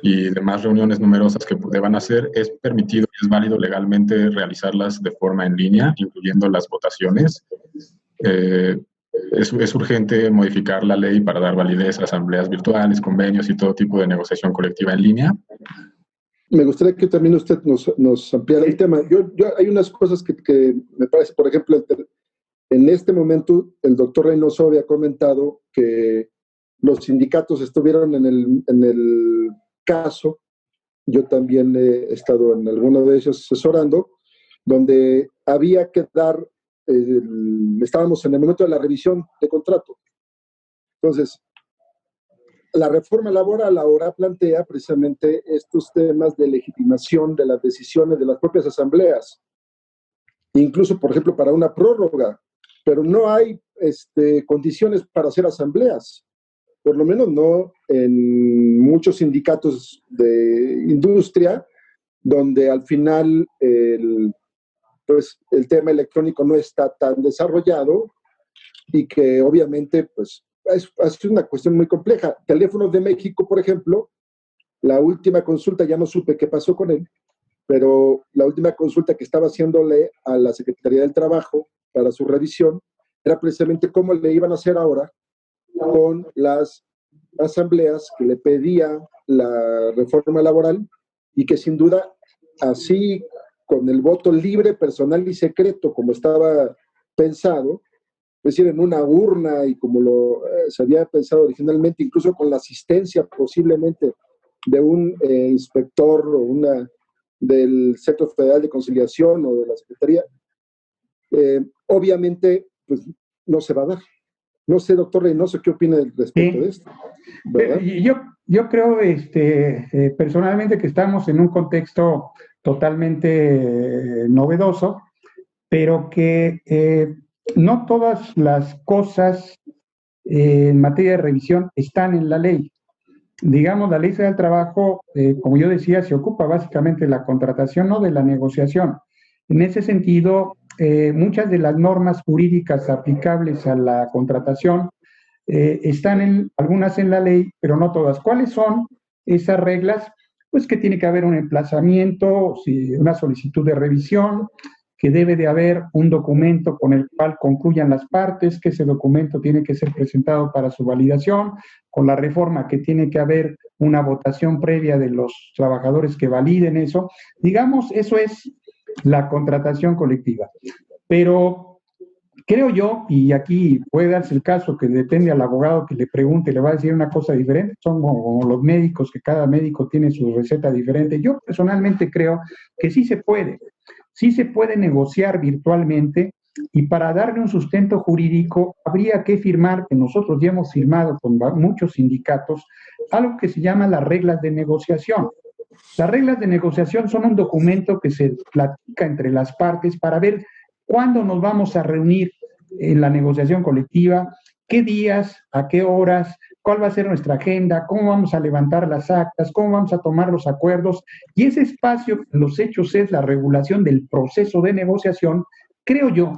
y demás reuniones numerosas que deban hacer, ¿es permitido y es válido legalmente realizarlas de forma en línea, incluyendo las votaciones? Es urgente modificar la ley para dar validez a asambleas virtuales, convenios y todo tipo de negociación colectiva en línea. Me gustaría que también usted nos ampliara el tema. Hay unas cosas que me parece, por ejemplo, en este momento el doctor Reynoso había comentado que los sindicatos estuvieron en el caso, yo también he estado en alguno de ellos asesorando, donde había que dar, estábamos en el momento de la revisión de contrato. Entonces, la reforma laboral ahora plantea precisamente estos temas de legitimación de las decisiones de las propias asambleas, incluso, por ejemplo, para una prórroga, pero no hay condiciones para hacer asambleas, por lo menos no en muchos sindicatos de industria, donde al final pues, el tema electrónico no está tan desarrollado y que obviamente pues, es una cuestión muy compleja. Teléfonos de México, por ejemplo, la última consulta, ya no supe qué pasó con él, pero la última consulta que estaba haciéndole a la Secretaría del Trabajo para su revisión era precisamente cómo le iban a hacer ahora con las asambleas que le pedía la reforma laboral y que sin duda así con el voto libre, personal y secreto como estaba pensado, es decir, en una urna y como se había pensado originalmente, incluso con la asistencia posiblemente de un inspector o del Centro Federal de Conciliación o de la Secretaría, obviamente pues no se va a dar. No sé, doctor Reynoso, ¿qué opina respecto de esto? Yo creo personalmente que estamos en un contexto totalmente novedoso, pero que no todas las cosas en materia de revisión están en la ley. Digamos, la Ley Federal del Trabajo, como yo decía, se ocupa básicamente de la contratación, no de la negociación. En ese sentido, muchas de las normas jurídicas aplicables a la contratación están algunas en la ley, pero no todas. ¿Cuáles son esas reglas? Pues que tiene que haber un emplazamiento, una solicitud de revisión, que debe de haber un documento con el cual concluyan las partes, que ese documento tiene que ser presentado para su validación, con la reforma que tiene que haber una votación previa de los trabajadores que validen eso. Digamos, eso es la contratación colectiva. Pero creo yo, y aquí puede darse el caso que depende al abogado que le pregunte, le va a decir una cosa diferente, son como los médicos, que cada médico tiene su receta diferente. Yo personalmente creo que sí se puede negociar virtualmente, y para darle un sustento jurídico habría que firmar, que nosotros ya hemos firmado con muchos sindicatos, algo que se llama las reglas de negociación. Las reglas de negociación son un documento que se platica entre las partes para ver cuándo nos vamos a reunir en la negociación colectiva, qué días, a qué horas, cuál va a ser nuestra agenda, cómo vamos a levantar las actas, cómo vamos a tomar los acuerdos. Y ese espacio, en los hechos, es la regulación del proceso de negociación. Creo yo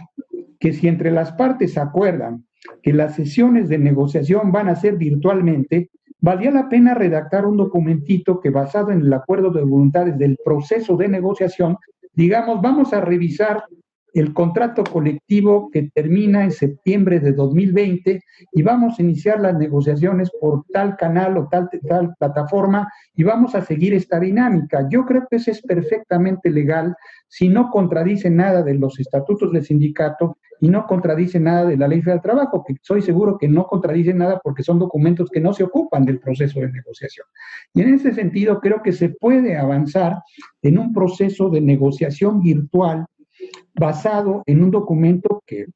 que si entre las partes acuerdan que las sesiones de negociación van a ser virtualmente, valía la pena redactar un documentito que, basado en el acuerdo de voluntades del proceso de negociación, digamos, vamos a revisar el contrato colectivo que termina en septiembre de 2020 y vamos a iniciar las negociaciones por tal canal o tal plataforma y vamos a seguir esta dinámica. Yo creo que eso es perfectamente legal, si no contradice nada de los estatutos del sindicato y no contradice nada de la Ley Federal del Trabajo, que soy seguro que no contradice nada porque son documentos que no se ocupan del proceso de negociación. Y en ese sentido creo que se puede avanzar en un proceso de negociación virtual basado en un documento que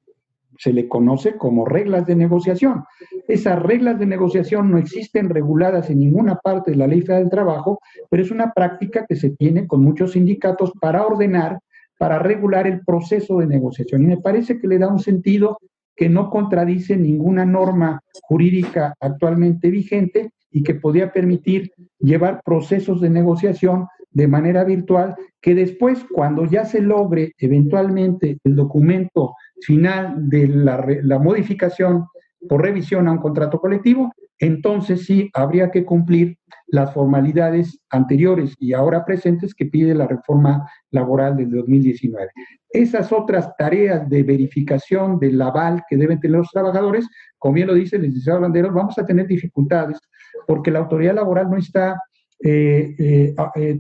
se le conoce como reglas de negociación. Esas reglas de negociación no existen reguladas en ninguna parte de la Ley Federal del Trabajo, pero es una práctica que se tiene con muchos sindicatos para ordenar, para regular el proceso de negociación. Y me parece que le da un sentido que no contradice ninguna norma jurídica actualmente vigente y que podría permitir llevar procesos de negociación de manera virtual, que después, cuando ya se logre eventualmente el documento final de la modificación por revisión a un contrato colectivo, entonces sí habría que cumplir las formalidades anteriores y ahora presentes que pide la reforma laboral del 2019. Esas otras tareas de verificación del aval que deben tener los trabajadores, como bien lo dice el licenciado Landeros, vamos a tener dificultades porque la autoridad laboral no está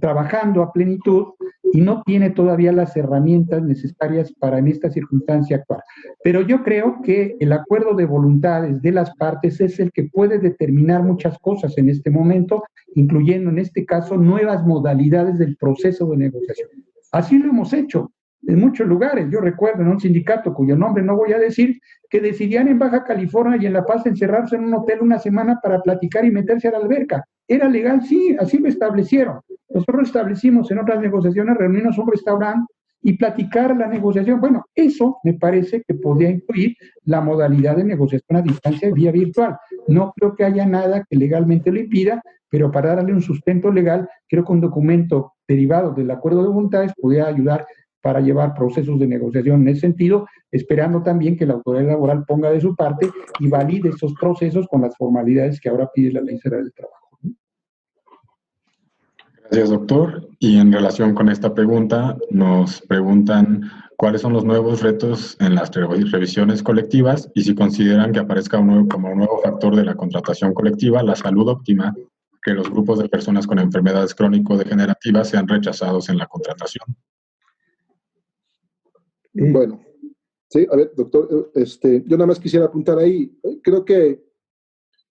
trabajando a plenitud y no tiene todavía las herramientas necesarias para en esta circunstancia actuar. Pero yo creo que el acuerdo de voluntades de las partes es el que puede determinar muchas cosas en este momento, incluyendo en este caso nuevas modalidades del proceso de negociación. Así lo hemos hecho en muchos lugares. Yo recuerdo en un sindicato cuyo nombre no voy a decir, que decidían en Baja California y en La Paz encerrarse en un hotel una semana para platicar y meterse a la alberca. ¿Era legal? Sí, así lo establecieron. Nosotros establecimos en otras negociaciones reunirnos en un restaurante y platicar la negociación. Bueno, eso me parece que podría incluir la modalidad de negociación a distancia vía virtual. No creo que haya nada que legalmente lo impida, pero para darle un sustento legal, creo que un documento derivado del acuerdo de voluntades podría ayudar para llevar procesos de negociación en ese sentido, esperando también que la autoridad laboral ponga de su parte y valide esos procesos con las formalidades que ahora pide la Ley Federal del Trabajo. Gracias, doctor. Y en relación con esta pregunta, nos preguntan cuáles son los nuevos retos en las revisiones colectivas y si consideran que aparezca como un nuevo factor de la contratación colectiva la salud óptima, que los grupos de personas con enfermedades crónico-degenerativas sean rechazados en la contratación. Bueno, sí, a ver, doctor, yo nada más quisiera apuntar ahí, creo que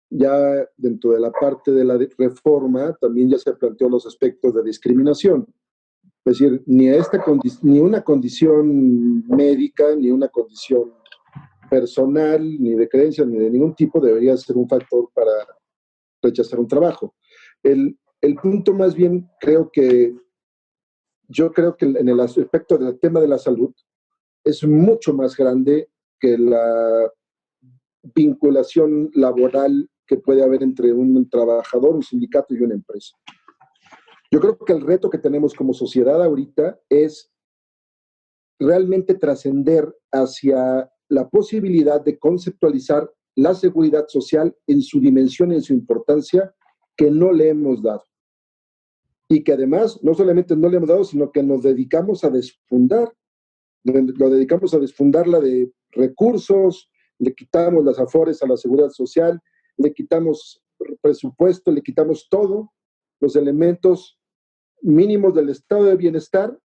ya dentro de la parte de la reforma también ya se planteó los aspectos de discriminación. Es decir, ni una condición médica, ni una condición personal, ni de creencia, ni de ningún tipo debería ser un factor para rechazar un trabajo. El punto más bien yo creo que en el aspecto del tema de la salud es mucho más grande que la vinculación laboral que puede haber entre un trabajador, un sindicato y una empresa. Yo creo que el reto que tenemos como sociedad ahorita es realmente trascender hacia la posibilidad de conceptualizar la seguridad social en su dimensión, en su importancia, que no le hemos dado. Y que además, no solamente no le hemos dado, sino que nos dedicamos a desfundar. Lo dedicamos a desfundarla de recursos, le quitamos las afores a la seguridad social, le quitamos presupuesto, le quitamos todo, los elementos mínimos del estado de bienestar,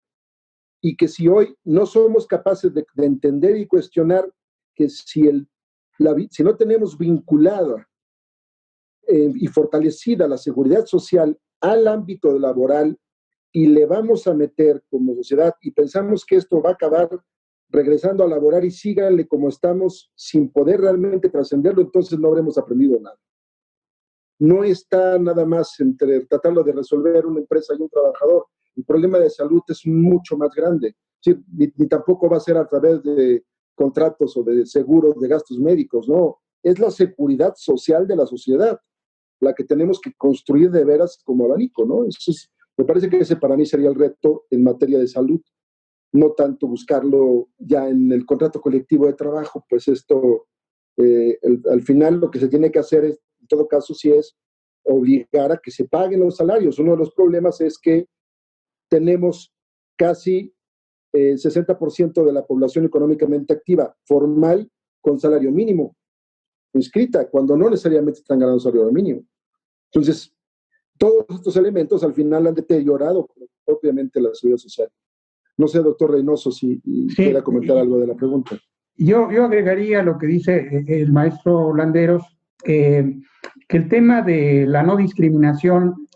y que si hoy no somos capaces de entender y cuestionar que si no tenemos vinculada y fortalecida la seguridad social al ámbito laboral y le vamos a meter como sociedad y pensamos que esto va a acabar regresando a laborar y síganle como estamos sin poder realmente trascenderlo, entonces no habremos aprendido nada. no está nada más entre tratarlo de resolver una empresa y un trabajador. El problema de salud es mucho más grande. Sí, ni tampoco va a ser a través de contratos o de seguros de gastos médicos, no. Es la seguridad social de la sociedad la que tenemos que construir de veras como abanico, ¿no? Entonces, me parece que ese para mí sería el reto en materia de salud, no tanto buscarlo ya en el contrato colectivo de trabajo, pues esto, al final lo que se tiene que hacer es, en todo caso, sí es obligar a que se paguen los salarios. Uno de los problemas es que tenemos casi el 60% de la población económicamente activa, formal, con salario mínimo, inscrita, cuando no necesariamente están ganando salario mínimo. Entonces, todos estos elementos al final han deteriorado propiamente la seguridad social. No sé, doctor Reynoso, si quiera comentar algo de la pregunta. Yo agregaría lo que dice el maestro Landeros, que el tema de la no discriminación,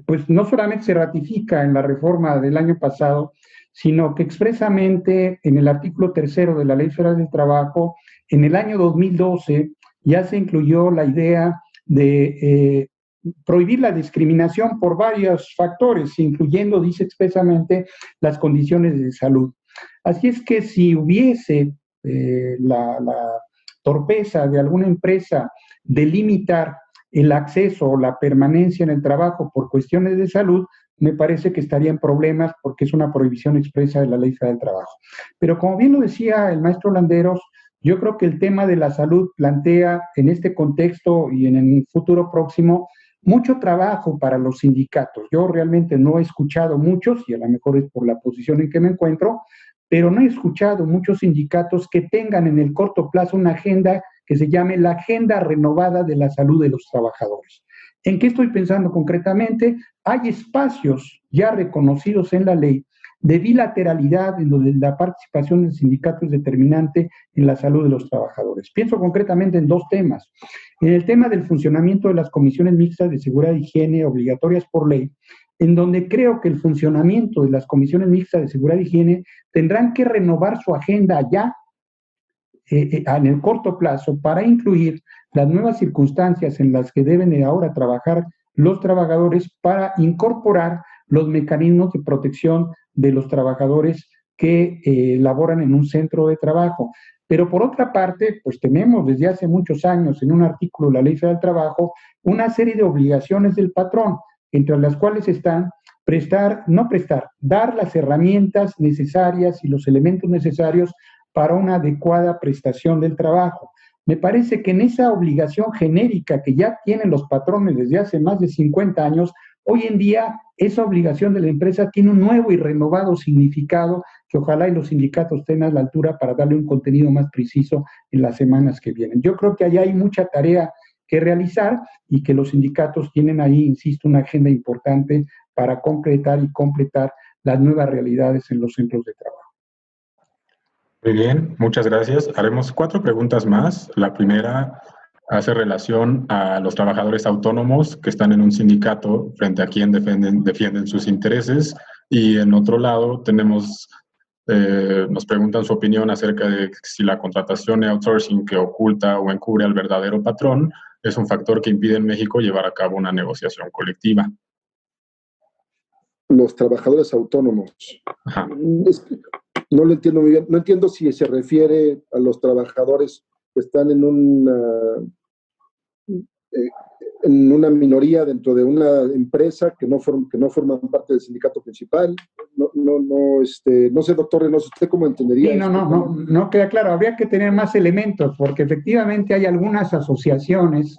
pues no solamente se ratifica en la reforma del año pasado, sino que expresamente en el artículo 3 de la Ley Federal del Trabajo, en el año 2012, ya se incluyó la idea de prohibir la discriminación por varios factores, incluyendo, dice expresamente, las condiciones de salud. Así es que si hubiese la torpeza de alguna empresa de limitar el acceso o la permanencia en el trabajo por cuestiones de salud, me parece que estaría en problemas porque es una prohibición expresa de la Ley Federal del Trabajo. Pero como bien lo decía el maestro Landeros, yo creo que el tema de la salud plantea en este contexto y en el futuro próximo mucho trabajo para los sindicatos. Yo realmente no he escuchado muchos, y a lo mejor es por la posición en que me encuentro, pero no he escuchado muchos sindicatos que tengan en el corto plazo una agenda que se llame la Agenda Renovada de la Salud de los Trabajadores. ¿En qué estoy pensando concretamente? Hay espacios ya reconocidos en la ley de bilateralidad en donde la participación del sindicato es determinante en la salud de los trabajadores. Pienso concretamente en dos temas. En el tema del funcionamiento de las comisiones mixtas de seguridad e higiene obligatorias por ley, en donde creo que el funcionamiento de las comisiones mixtas de seguridad e higiene tendrán que renovar su agenda ya en el corto plazo para incluir las nuevas circunstancias en las que deben ahora trabajar los trabajadores para incorporar los mecanismos de protección de los trabajadores que laboran en un centro de trabajo. Pero por otra parte, pues tenemos desde hace muchos años en un artículo de la Ley Federal del Trabajo una serie de obligaciones del patrón, entre las cuales están dar las herramientas necesarias y los elementos necesarios para una adecuada prestación del trabajo. Me parece que en esa obligación genérica que ya tienen los patrones desde hace más de 50 años, hoy en día esa obligación de la empresa tiene un nuevo y renovado significado que ojalá y los sindicatos estén a la altura para darle un contenido más preciso en las semanas que vienen. Yo creo que allá hay mucha tarea que realizar y que los sindicatos tienen ahí, insisto, una agenda importante para concretar y completar las nuevas realidades en los centros de trabajo. Muy bien, muchas gracias. Haremos 4 preguntas más. La primera hace relación a los trabajadores autónomos que están en un sindicato frente a quien defienden sus intereses. Y en otro lado tenemos, nos preguntan su opinión acerca de si la contratación y outsourcing que oculta o encubre al verdadero patrón es un factor que impide en México llevar a cabo una negociación colectiva. Los trabajadores autónomos. Ajá. No lo entiendo muy bien. No entiendo si se refiere a los trabajadores que están en una minoría dentro de una empresa que no forman parte del sindicato principal. No sé, doctor Reynoso, ¿usted cómo entendería? Sí, no queda claro. Habría que tener más elementos, porque efectivamente hay algunas asociaciones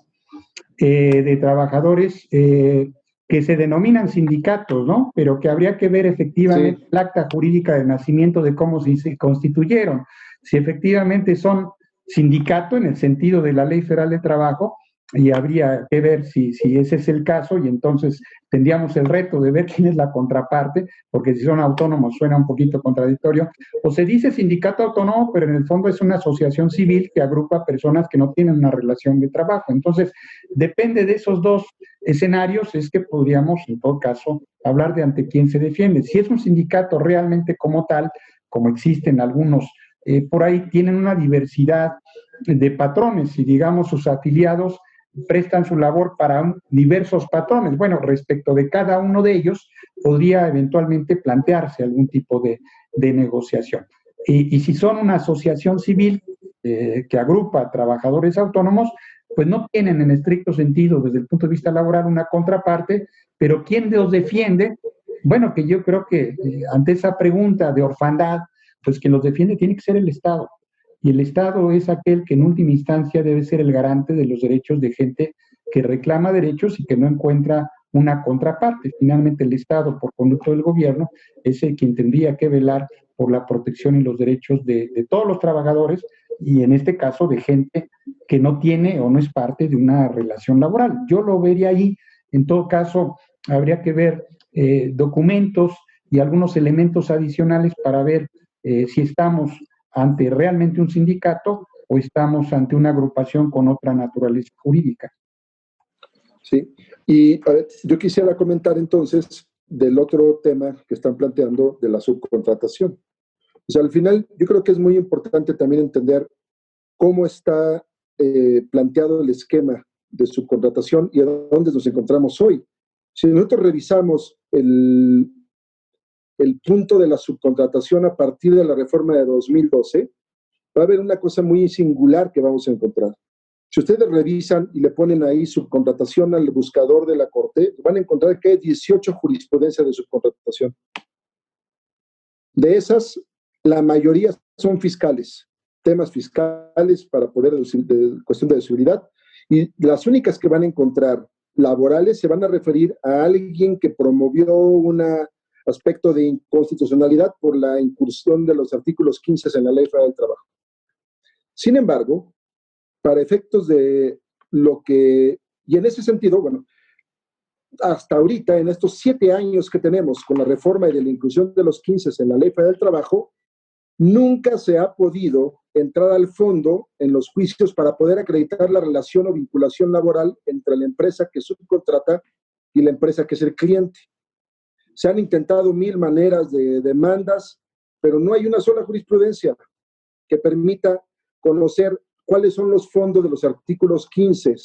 de trabajadores que se denominan sindicatos, ¿no? Pero que habría que ver efectivamente el acta jurídica de nacimiento de cómo se constituyeron. Si efectivamente son sindicato en el sentido de la Ley Federal de Trabajo, y habría que ver si ese es el caso, y entonces tendríamos el reto de ver quién es la contraparte, porque si son autónomos suena un poquito contradictorio, o se dice sindicato autónomo, pero en el fondo es una asociación civil que agrupa personas que no tienen una relación de trabajo. Entonces, depende de esos dos escenarios, es que podríamos, en todo caso, hablar de ante quién se defiende. Si es un sindicato realmente como tal, como existen algunos, por ahí tienen una diversidad de patrones y, digamos, sus afiliados prestan su labor para diversos patrones. Bueno, respecto de cada uno de ellos, podría eventualmente plantearse algún tipo de negociación. Y si son una asociación civil que agrupa a trabajadores autónomos, pues no tienen en estricto sentido, desde el punto de vista laboral, una contraparte, pero ¿quién los defiende? Bueno, que yo creo que ante esa pregunta de orfandad, pues quien los defiende tiene que ser el Estado. Y el Estado es aquel que en última instancia debe ser el garante de los derechos de gente que reclama derechos y que no encuentra una contraparte. Finalmente el Estado, por conducto del gobierno, es el quien tendría que velar por la protección y los derechos de todos los trabajadores, y en este caso de gente que no tiene o no es parte de una relación laboral. Yo lo vería ahí. En todo caso, habría que ver documentos y algunos elementos adicionales para ver si estamos ante realmente un sindicato o estamos ante una agrupación con otra naturaleza jurídica. Sí, y a ver, yo quisiera comentar entonces del otro tema que están planteando de la subcontratación. O sea, al final yo creo que es muy importante también entender cómo está planteado el esquema de subcontratación y a dónde nos encontramos hoy. Si nosotros revisamos el punto de la subcontratación a partir de la reforma de 2012, va a haber una cosa muy singular que vamos a encontrar. Si ustedes revisan y le ponen ahí subcontratación al buscador de la Corte, van a encontrar que hay 18 jurisprudencias de subcontratación. De esas, la mayoría son fiscales, temas fiscales para poder de cuestión de deducibilidad, y las únicas que van a encontrar laborales se van a referir a alguien que promovió un aspecto de inconstitucionalidad por la incursión de los artículos 15 en la Ley Federal del Trabajo. Sin embargo, para efectos de lo que, y en ese sentido, bueno, hasta ahorita, en estos 7 años que tenemos con la reforma y de la inclusión de los 15 en la Ley Federal del Trabajo, nunca se ha podido entrar al fondo en los juicios para poder acreditar la relación o vinculación laboral entre la empresa que subcontrata y la empresa que es el cliente. Se han intentado 1000 maneras de demandas, pero no hay una sola jurisprudencia que permita conocer cuáles son los fondos de los artículos 15,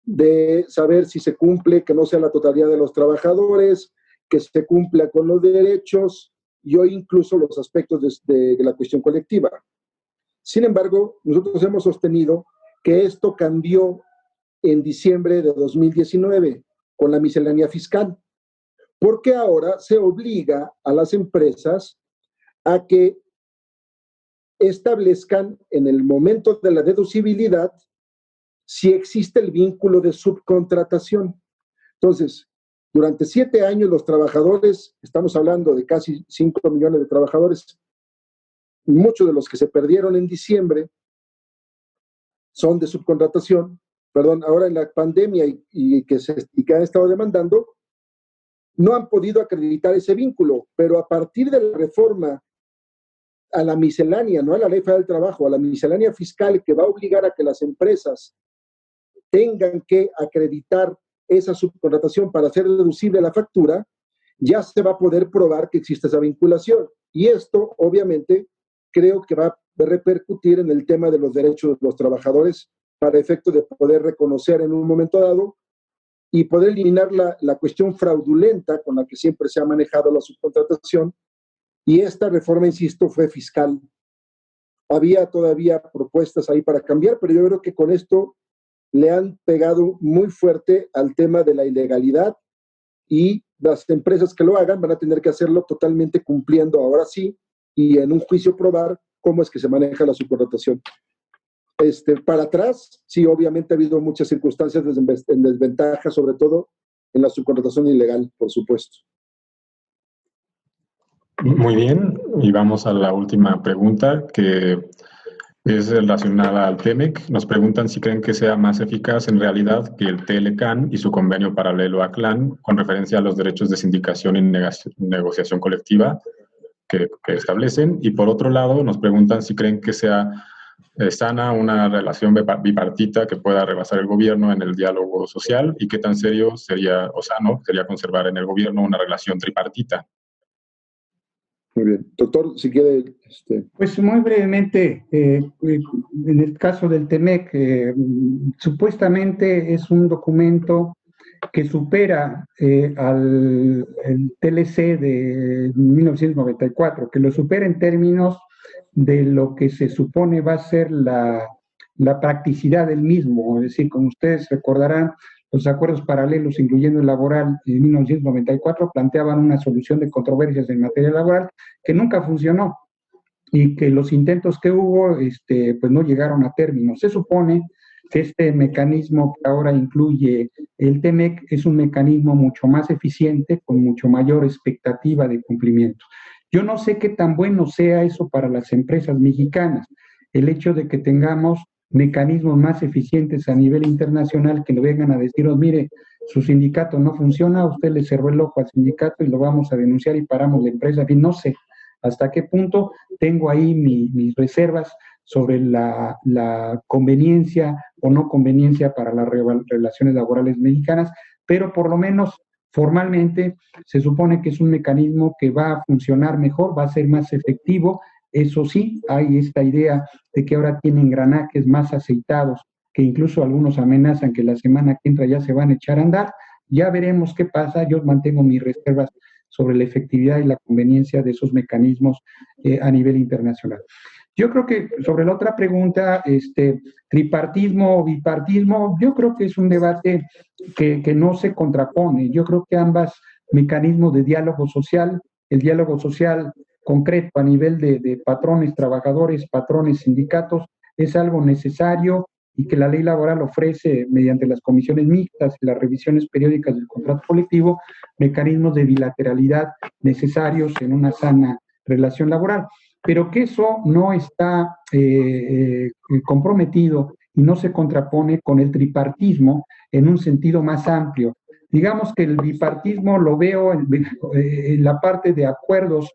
de saber si se cumple, que no sea la totalidad de los trabajadores, que se cumpla con los derechos y hoy incluso los aspectos de la cuestión colectiva. Sin embargo, nosotros hemos sostenido que esto cambió en diciembre de 2019 con la miscelánea fiscal, porque ahora se obliga a las empresas a que establezcan en el momento de la deducibilidad si existe el vínculo de subcontratación. Entonces, durante 7 años los trabajadores, estamos hablando de casi 5 millones de trabajadores, muchos de los que se perdieron en diciembre son de subcontratación, ahora en la pandemia y que han estado demandando, no han podido acreditar ese vínculo, pero a partir de la reforma a la miscelánea, no a la Ley Federal del Trabajo, a la miscelánea fiscal que va a obligar a que las empresas tengan que acreditar esa subcontratación para hacer deducible la factura, ya se va a poder probar que existe esa vinculación. Y esto, obviamente, creo que va a repercutir en el tema de los derechos de los trabajadores para efecto de poder reconocer en un momento dado y poder eliminar la cuestión fraudulenta con la que siempre se ha manejado la subcontratación. Y esta reforma, insisto, fue fiscal. Había todavía propuestas ahí para cambiar, pero yo creo que con esto le han pegado muy fuerte al tema de la ilegalidad y las empresas que lo hagan van a tener que hacerlo totalmente cumpliendo ahora sí y en un juicio probar cómo es que se maneja la subcontratación. Para atrás, sí, obviamente ha habido muchas circunstancias en desventaja, sobre todo en la subcontratación ilegal, por supuesto. Muy bien, y vamos a la última pregunta, que es relacionada al TEMEC. Nos preguntan si creen que sea más eficaz en realidad que el TLCAN y su convenio paralelo a CLAN con referencia a los derechos de sindicación y negociación colectiva que establecen. Y por otro lado, nos preguntan si creen que sea sana una relación bipartita que pueda rebasar el gobierno en el diálogo social y qué tan serio sería o sano sería conservar en el gobierno una relación tripartita. Muy bien. Doctor, si quiere... Pues muy brevemente, en el caso del TEMEC, supuestamente es un documento que supera al el TLC de 1994, que lo supera en términos de lo que se supone va a ser la practicidad del mismo. Es decir, como ustedes recordarán, los acuerdos paralelos, incluyendo el laboral de 1994, planteaban una solución de controversias en materia laboral que nunca funcionó y que los intentos que hubo pues no llegaron a término. Se supone que este mecanismo que ahora incluye el TEMEC es un mecanismo mucho más eficiente, con mucho mayor expectativa de cumplimiento. Yo no sé qué tan bueno sea eso para las empresas mexicanas, el hecho de que tengamos mecanismos más eficientes a nivel internacional que le vengan a deciros, mire, su sindicato no funciona, usted le cerró el ojo al sindicato y lo vamos a denunciar y paramos la empresa. Y no sé hasta qué punto tengo ahí mis reservas sobre la conveniencia o no conveniencia para las relaciones laborales mexicanas, pero por lo menos formalmente se supone que es un mecanismo que va a funcionar mejor, va a ser más efectivo. Eso sí, hay esta idea de que ahora tiene engranajes más aceitados, que incluso algunos amenazan que la semana que entra ya se van a echar a andar. Ya veremos qué pasa. Yo mantengo mis reservas sobre la efectividad y la conveniencia de esos mecanismos a nivel internacional. Yo creo que sobre la otra pregunta, tripartismo o bipartismo, yo creo que es un debate que no se contrapone. Yo creo que ambos mecanismos de diálogo social, el diálogo social concreto a nivel de patrones, trabajadores, patrones, sindicatos, es algo necesario y que la ley laboral ofrece mediante las comisiones mixtas y las revisiones periódicas del contrato colectivo mecanismos de bilateralidad necesarios en una sana relación laboral, pero que eso no está comprometido y no se contrapone con el tripartismo en un sentido más amplio. Digamos que el bipartismo lo veo en la parte de acuerdos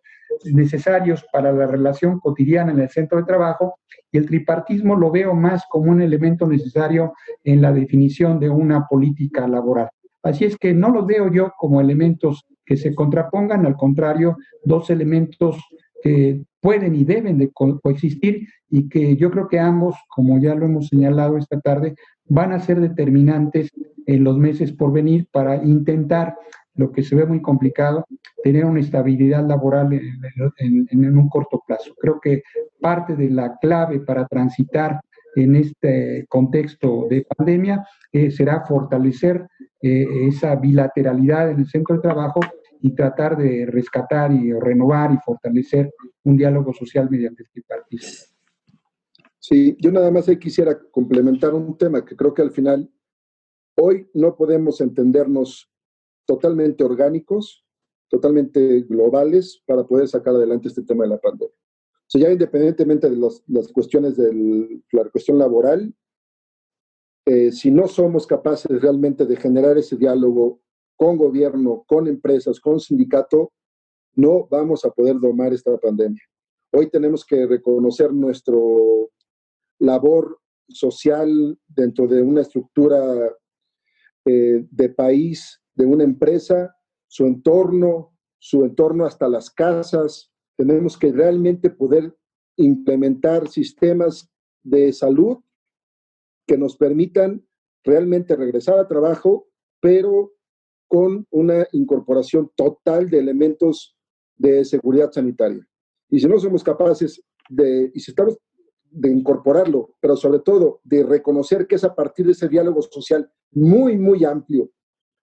necesarios para la relación cotidiana en el centro de trabajo, y el tripartismo lo veo más como un elemento necesario en la definición de una política laboral. Así es que no los veo yo como elementos que se contrapongan, al contrario, dos elementos que pueden y deben de coexistir y que yo creo que ambos, como ya lo hemos señalado esta tarde, van a ser determinantes en los meses por venir para intentar, lo que se ve muy complicado, tener una estabilidad laboral en un corto plazo. Creo que parte de la clave para transitar en este contexto de pandemia será fortalecer esa bilateralidad en el centro de trabajo y tratar de rescatar y renovar y fortalecer un diálogo social mediante el tripartismo. Sí, yo nada más quisiera complementar un tema que creo que al final hoy no podemos entendernos totalmente orgánicos, totalmente globales para poder sacar adelante este tema de la pandemia. O sea, ya independientemente de las cuestiones de la cuestión laboral, si no somos capaces realmente de generar ese diálogo con gobierno, con empresas, con sindicato, no vamos a poder domar esta pandemia. Hoy tenemos que reconocer nuestra labor social dentro de una estructura de país, de una empresa, su entorno hasta las casas. Tenemos que realmente poder implementar sistemas de salud que nos permitan realmente regresar a trabajo, pero con una incorporación total de elementos de seguridad sanitaria. Y si no somos capaces y si estamos de incorporarlo, pero sobre todo de reconocer que es a partir de ese diálogo social muy, muy amplio,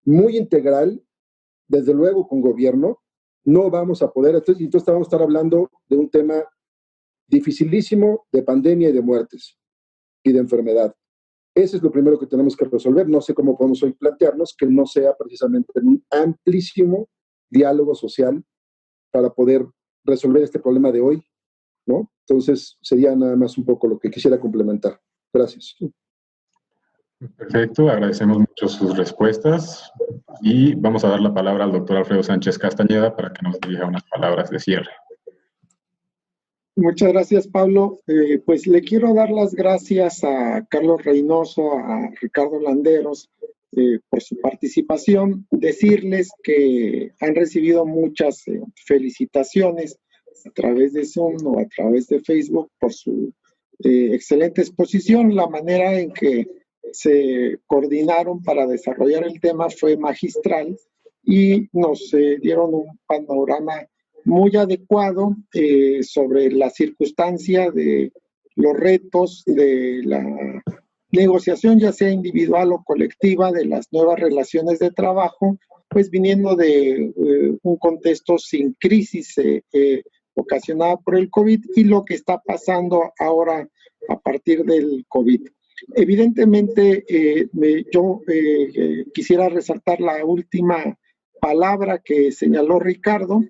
muy integral, desde luego con gobierno, no vamos a poder, entonces vamos a estar hablando de un tema dificilísimo de pandemia y de muertes y de enfermedad. Ese es lo primero que tenemos que resolver. No sé cómo podemos hoy plantearnos que no sea precisamente un amplísimo diálogo social para poder resolver este problema de hoy, ¿no? Entonces, sería nada más un poco lo que quisiera complementar. Gracias. Perfecto, agradecemos mucho sus respuestas y vamos a dar la palabra al doctor Alfredo Sánchez Castañeda para que nos dirija unas palabras de cierre. Muchas gracias, Pablo. Pues le quiero dar las gracias a Carlos Reynoso, a Ricardo Landeros, por su participación. Decirles que han recibido muchas felicitaciones. a través de Zoom o a través de Facebook por su excelente exposición. La manera en que se coordinaron para desarrollar el tema fue magistral y nos dieron un panorama muy adecuado sobre la circunstancia de los retos de la negociación, ya sea individual o colectiva, de las nuevas relaciones de trabajo, pues viniendo de un contexto sin crisis ocasionada por el COVID y lo que está pasando ahora a partir del COVID. Evidentemente, yo quisiera resaltar la última palabra que señaló Ricardo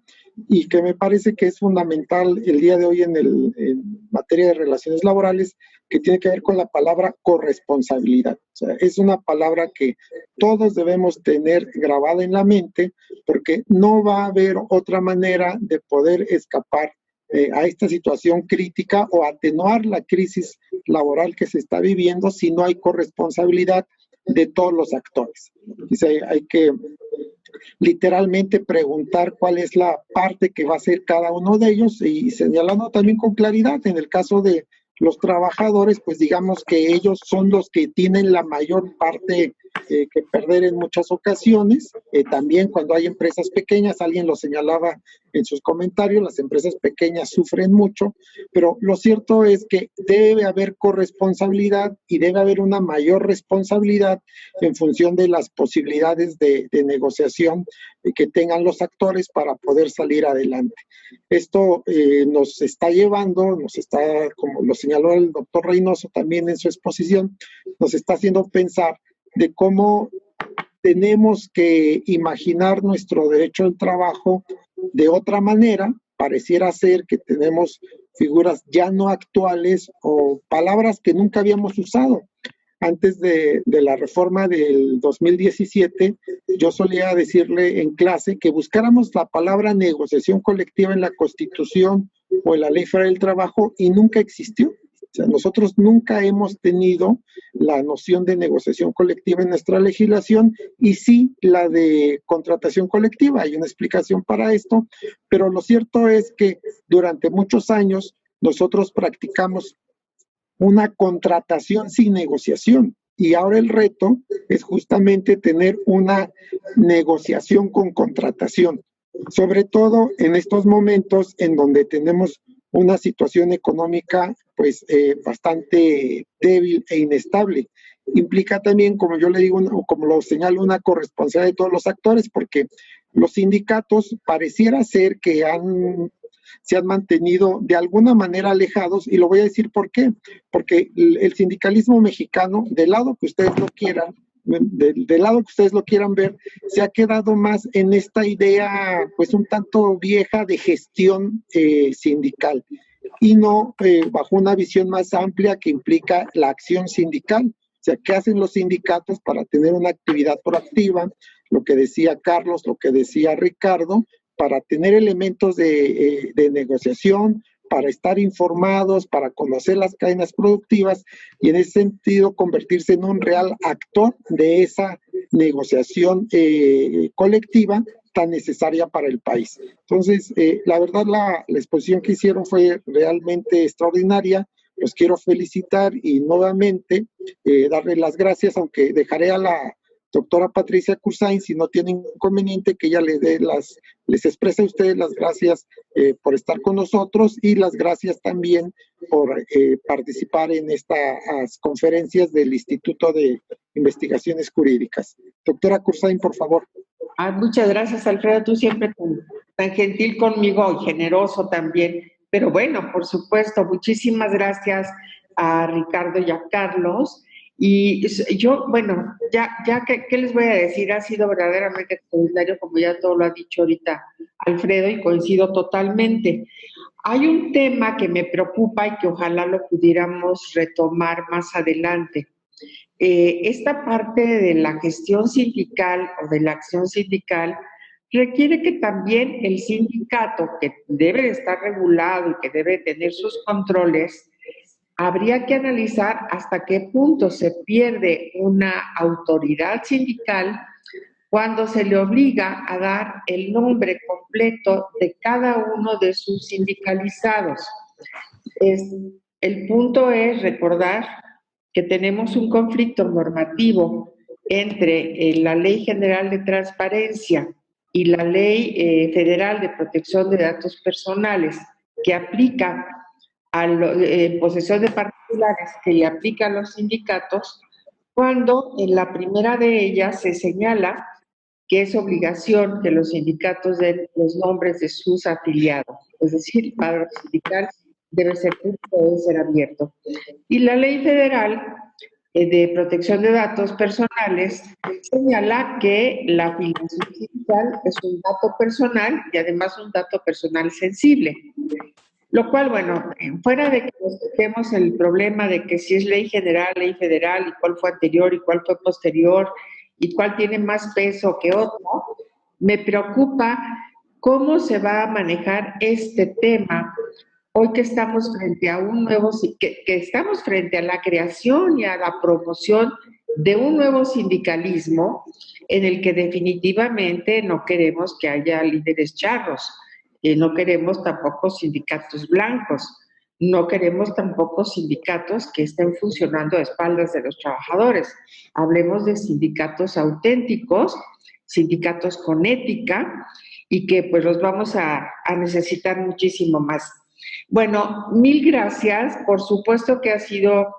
y que me parece que es fundamental el día de hoy en materia de relaciones laborales, que tiene que ver con la palabra corresponsabilidad. O sea, es una palabra que todos debemos tener grabada en la mente, porque no va a haber otra manera de poder escapar a esta situación crítica o atenuar la crisis laboral que se está viviendo si no hay corresponsabilidad de todos los actores. Hay que literalmente preguntar cuál es la parte que va a hacer cada uno de ellos y señalando también con claridad. En el caso de los trabajadores, pues digamos que ellos son los que tienen la mayor parte que perder en muchas ocasiones. También cuando hay empresas pequeñas, alguien lo señalaba en sus comentarios, las empresas pequeñas sufren mucho, pero lo cierto es que debe haber corresponsabilidad y debe haber una mayor responsabilidad en función de las posibilidades de negociación que tengan los actores para poder salir adelante. Esto nos está llevando, como lo señaló el doctor Reynoso también en su exposición, nos está haciendo pensar de cómo tenemos que imaginar nuestro derecho al trabajo de otra manera. Pareciera ser que tenemos figuras ya no actuales o palabras que nunca habíamos usado. Antes de la reforma del 2017, yo solía decirle en clase que buscáramos la palabra negociación colectiva en la Constitución o en la Ley Federal del Trabajo y nunca existió. O sea, nosotros nunca hemos tenido la noción de negociación colectiva en nuestra legislación y sí la de contratación colectiva. Hay una explicación para esto, pero lo cierto es que durante muchos años nosotros practicamos una contratación sin negociación y ahora el reto es justamente tener una negociación con contratación, sobre todo en estos momentos en donde tenemos una situación económica pues bastante débil e inestable. Implica también, como yo le digo, como lo señalo, una corresponsabilidad de todos los actores, porque los sindicatos pareciera ser que se han mantenido de alguna manera alejados, y lo voy a decir por qué. Porque el sindicalismo mexicano, del lado que ustedes lo quieran, del lado que ustedes lo quieran ver, se ha quedado más en esta idea pues un tanto vieja de gestión sindical y no bajo una visión más amplia que implica la acción sindical. O sea, ¿qué hacen los sindicatos para tener una actividad proactiva? Lo que decía Carlos, lo que decía Ricardo, para tener elementos de negociación, para estar informados, para conocer las cadenas productivas y en ese sentido convertirse en un real actor de esa negociación colectiva tan necesaria para el país. Entonces, la verdad, la exposición que hicieron fue realmente extraordinaria. Los quiero felicitar y nuevamente darles las gracias, aunque dejaré a la doctora Patricia Cursain, si no tiene inconveniente, que ella les exprese a ustedes las gracias por estar con nosotros y las gracias también por participar en estas conferencias del Instituto de Investigaciones Jurídicas. Doctora Cursain, por favor. Muchas gracias, Alfredo. Tú siempre tan gentil conmigo y generoso también. Pero bueno, por supuesto, muchísimas gracias a Ricardo y a Carlos. Y yo, bueno, ya ¿qué les voy a decir? Ha sido verdaderamente extraordinario, como ya todo lo ha dicho ahorita Alfredo, y coincido totalmente. Hay un tema que me preocupa y que ojalá lo pudiéramos retomar más adelante. Esta parte de la gestión sindical o de la acción sindical requiere que también el sindicato, que debe de estar regulado y que debe tener sus controles, habría que analizar hasta qué punto se pierde una autoridad sindical cuando se le obliga a dar el nombre completo de cada uno de sus sindicalizados. El punto es recordar que tenemos un conflicto normativo entre la Ley General de Transparencia y la Ley Federal de Protección de Datos Personales, que aplica a posesión de particulares, que le aplica a los sindicatos, cuando en la primera de ellas se señala que es obligación que los sindicatos den los nombres de sus afiliados. Es decir, el padrón sindical debe ser público, debe ser abierto. Y la Ley Federal de Protección de Datos Personales señala que la afiliación sindical es un dato personal y además un dato personal sensible. Lo cual, bueno, fuera de que nos toquemos el problema de que si es ley general, ley federal, y cuál fue anterior y cuál fue posterior, y cuál tiene más peso que otro, me preocupa cómo se va a manejar este tema hoy que estamos frente a un nuevo, que estamos frente a la creación y a la promoción de un nuevo sindicalismo en el que definitivamente no queremos que haya líderes charros. No queremos tampoco sindicatos blancos, no queremos tampoco sindicatos que estén funcionando a espaldas de los trabajadores. Hablemos de sindicatos auténticos, sindicatos con ética y que pues los vamos a necesitar muchísimo más. Bueno, mil gracias. Por supuesto que ha sido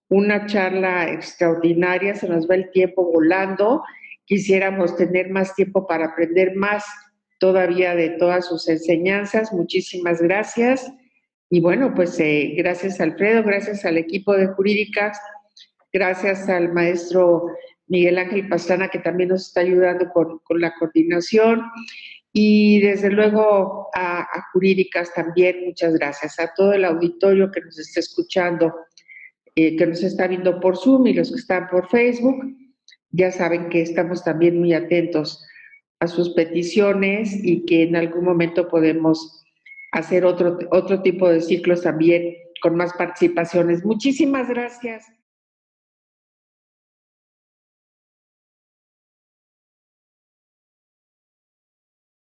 una charla extraordinaria, se nos va el tiempo volando. Quisiéramos tener más tiempo para aprender más todavía de todas sus enseñanzas. Muchísimas gracias. Y bueno, pues gracias Alfredo, gracias al equipo de Jurídicas, gracias al maestro Miguel Ángel Pastrana, que también nos está ayudando con la coordinación. Y desde luego a Jurídicas también, muchas gracias. A todo el auditorio que nos está escuchando, que nos está viendo por Zoom y los que están por Facebook. Ya saben que estamos también muy atentos a sus peticiones y que en algún momento podemos hacer otro tipo de ciclos también con más participaciones. Muchísimas gracias.